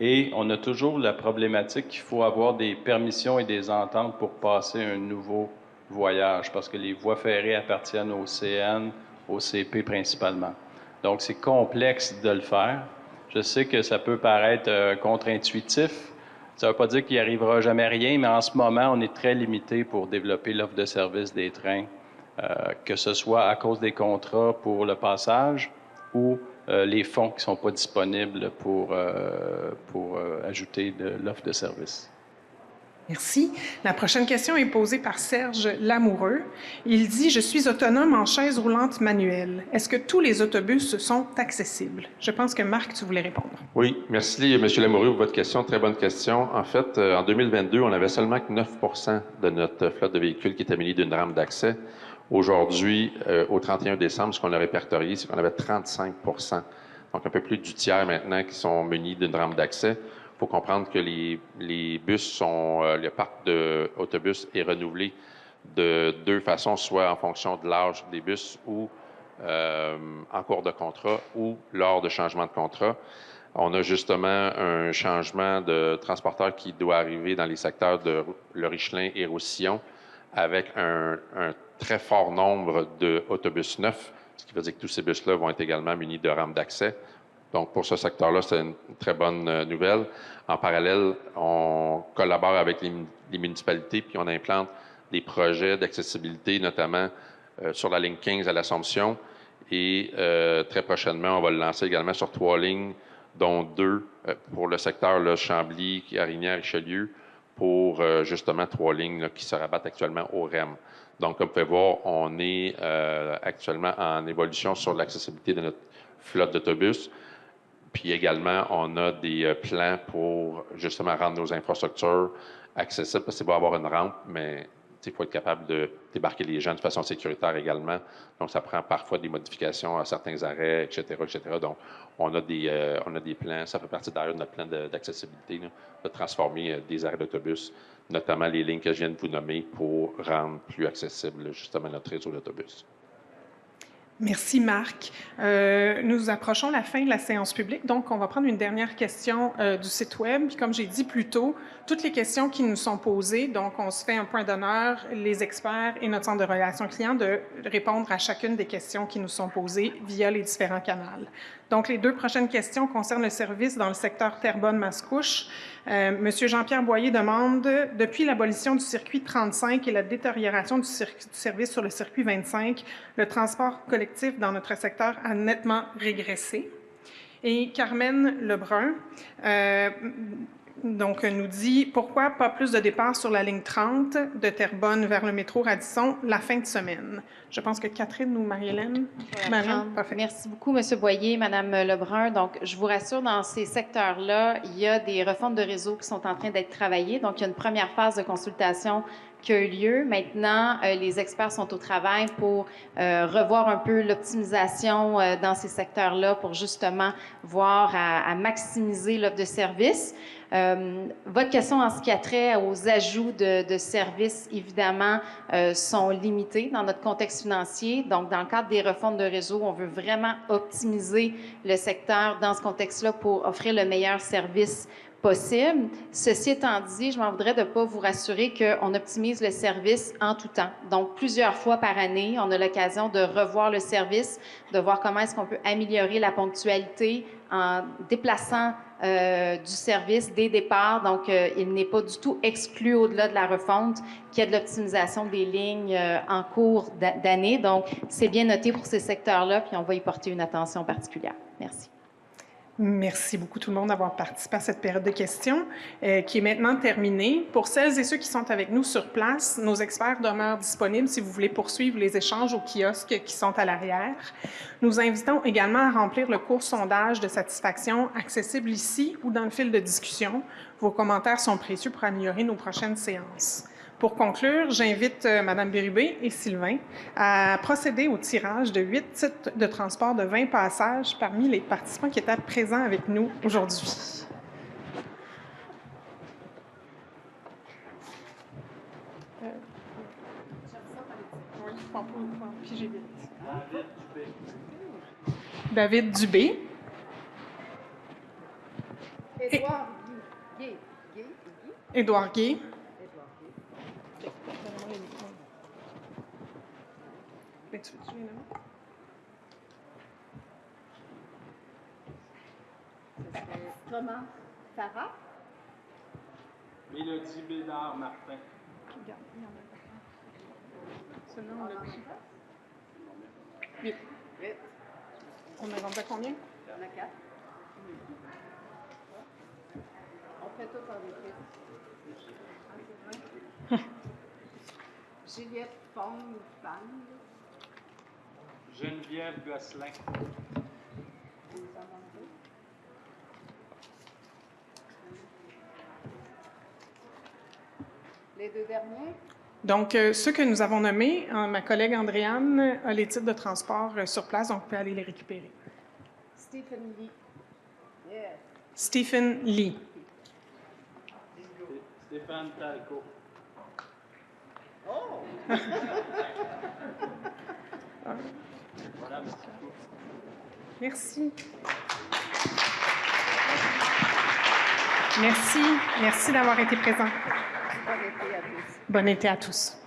Et on a toujours la problématique qu'il faut avoir des permissions et des ententes pour passer un nouveau voyage, parce que les voies ferrées appartiennent au CN, au CP principalement. Donc, c'est complexe de le faire. Je sais que ça peut paraître contre-intuitif. Ça ne veut pas dire qu'il n'y arrivera jamais rien, mais en ce moment, on est très limité pour développer l'offre de service des trains, que ce soit à cause des contrats pour le passage ou les fonds qui ne sont pas disponibles pour ajouter de l'offre de service. Merci. La prochaine question est posée par Serge Lamoureux. Il dit « Je suis autonome en chaise roulante manuelle. Est-ce que tous les autobus sont accessibles? » Je pense que Marc, tu voulais répondre. Oui, merci M. Lamoureux pour votre question. Très bonne question. En fait, en 2022, on avait seulement que 9 de notre flotte de véhicules qui était munie d'une rampe d'accès. Aujourd'hui, au 31 décembre, ce qu'on a répertorié, c'est qu'on avait 35 donc un peu plus du tiers maintenant qui sont munis d'une rampe d'accès. Il faut comprendre que les bus le parc d'autobus est renouvelé de 2 façons, soit en fonction de l'âge des bus ou en cours de contrat ou lors de changement de contrat. On a justement un changement de transporteur qui doit arriver dans les secteurs de Le Richelin et Roussillon avec un très fort nombre d'autobus neufs, ce qui veut dire que tous ces bus-là vont être également munis de rampes d'accès. Donc, pour ce secteur-là, c'est une très bonne nouvelle. En parallèle, on collabore avec les municipalités, puis on implante des projets d'accessibilité, notamment sur la ligne 15 à l'Assomption. Et très prochainement, on va le lancer également sur 3 lignes, dont 2 pour le secteur là, Chambly, Carignan, Richelieu, pour justement 3 lignes là, qui se rabattent actuellement au REM. Donc, comme vous pouvez voir, on est actuellement en évolution sur l'accessibilité de notre flotte d'autobus. Puis également, on a des plans pour justement rendre nos infrastructures accessibles, parce qu'il va y avoir une rampe, mais il faut être capable de débarquer les gens de façon sécuritaire également. Donc, ça prend parfois des modifications à certains arrêts, etc., etc. Donc, on a des plans, ça fait partie d'ailleurs de notre plan d'accessibilité, de transformer des arrêts d'autobus, notamment les lignes que je viens de vous nommer, pour rendre plus accessible justement notre réseau d'autobus. Merci, Marc. Nous approchons la fin de la séance publique, donc on va prendre une dernière question du site Web. Puis, comme j'ai dit plus tôt, toutes les questions qui nous sont posées, donc on se fait un point d'honneur, les experts et notre centre de relations clients, de répondre à chacune des questions qui nous sont posées via les différents canaux. Donc, les 2 prochaines questions concernent le service dans le secteur Terrebonne-Mascouche. Monsieur Jean-Pierre Boyer demande, depuis l'abolition du circuit 35 et la détérioration du service sur le circuit 25, le transport collectif dans notre secteur a nettement régressé. Et Carmen Lebrun donc, nous dit, pourquoi pas plus de départs sur la ligne 30 de Terrebonne vers le métro Radisson la fin de semaine? Je pense que Catherine ou Marie-Hélène. Merci beaucoup, M. Boyer, Mme Lebrun. Donc, je vous rassure, dans ces secteurs-là, il y a des refontes de réseau qui sont en train d'être travaillées. Donc, il y a une première phase de consultation qui a eu lieu. Maintenant, les experts sont au travail pour revoir un peu l'optimisation dans ces secteurs-là pour justement voir à maximiser l'offre de services. Votre question en ce qui a trait aux ajouts de services, évidemment, sont limités dans notre contexte financier. Donc, dans le cadre des refontes de réseau, on veut vraiment optimiser le secteur dans ce contexte-là pour offrir le meilleur service possible. Ceci étant dit, je m'en voudrais de ne pas vous rassurer qu'on optimise le service en tout temps. Donc, plusieurs fois par année, on a l'occasion de revoir le service, de voir comment est-ce qu'on peut améliorer la ponctualité en déplaçant du service, des départs. Donc, il n'est pas du tout exclu au-delà de la refonte qu'il y a de l'optimisation des lignes en cours d'année. Donc, c'est bien noté pour ces secteurs-là, puis on va y porter une attention particulière. Merci. Merci beaucoup tout le monde d'avoir participé à cette période de questions qui est maintenant terminée. Pour celles et ceux qui sont avec nous sur place, nos experts demeurent disponibles si vous voulez poursuivre les échanges aux kiosques qui sont à l'arrière. Nous invitons également à remplir le court sondage de satisfaction accessible ici ou dans le fil de discussion. Vos commentaires sont précieux pour améliorer nos prochaines séances. Pour conclure, j'invite Mme Bérubé et Sylvain à procéder au tirage de 8 titres de transport de 20 passages parmi les participants qui étaient présents avec nous aujourd'hui. David Dubé. Édouard Gué. Thomas Farah. Mélodie Bédard-Martin. Oui. On a rendu à combien? On a 4. On fait tout en équipe. Juliette Fong-Band. Geneviève Gosselin. Les 2 derniers? Donc, ceux que nous avons nommés, ma collègue Andréane a les titres de transport sur place, donc vous pouvez aller les récupérer. Stephen Lee. Yes. Stephen Lee. Stéphane Talco. Oh! Voilà, merci. Merci. Merci d'avoir été présent. Bon été à tous. Bon été à tous.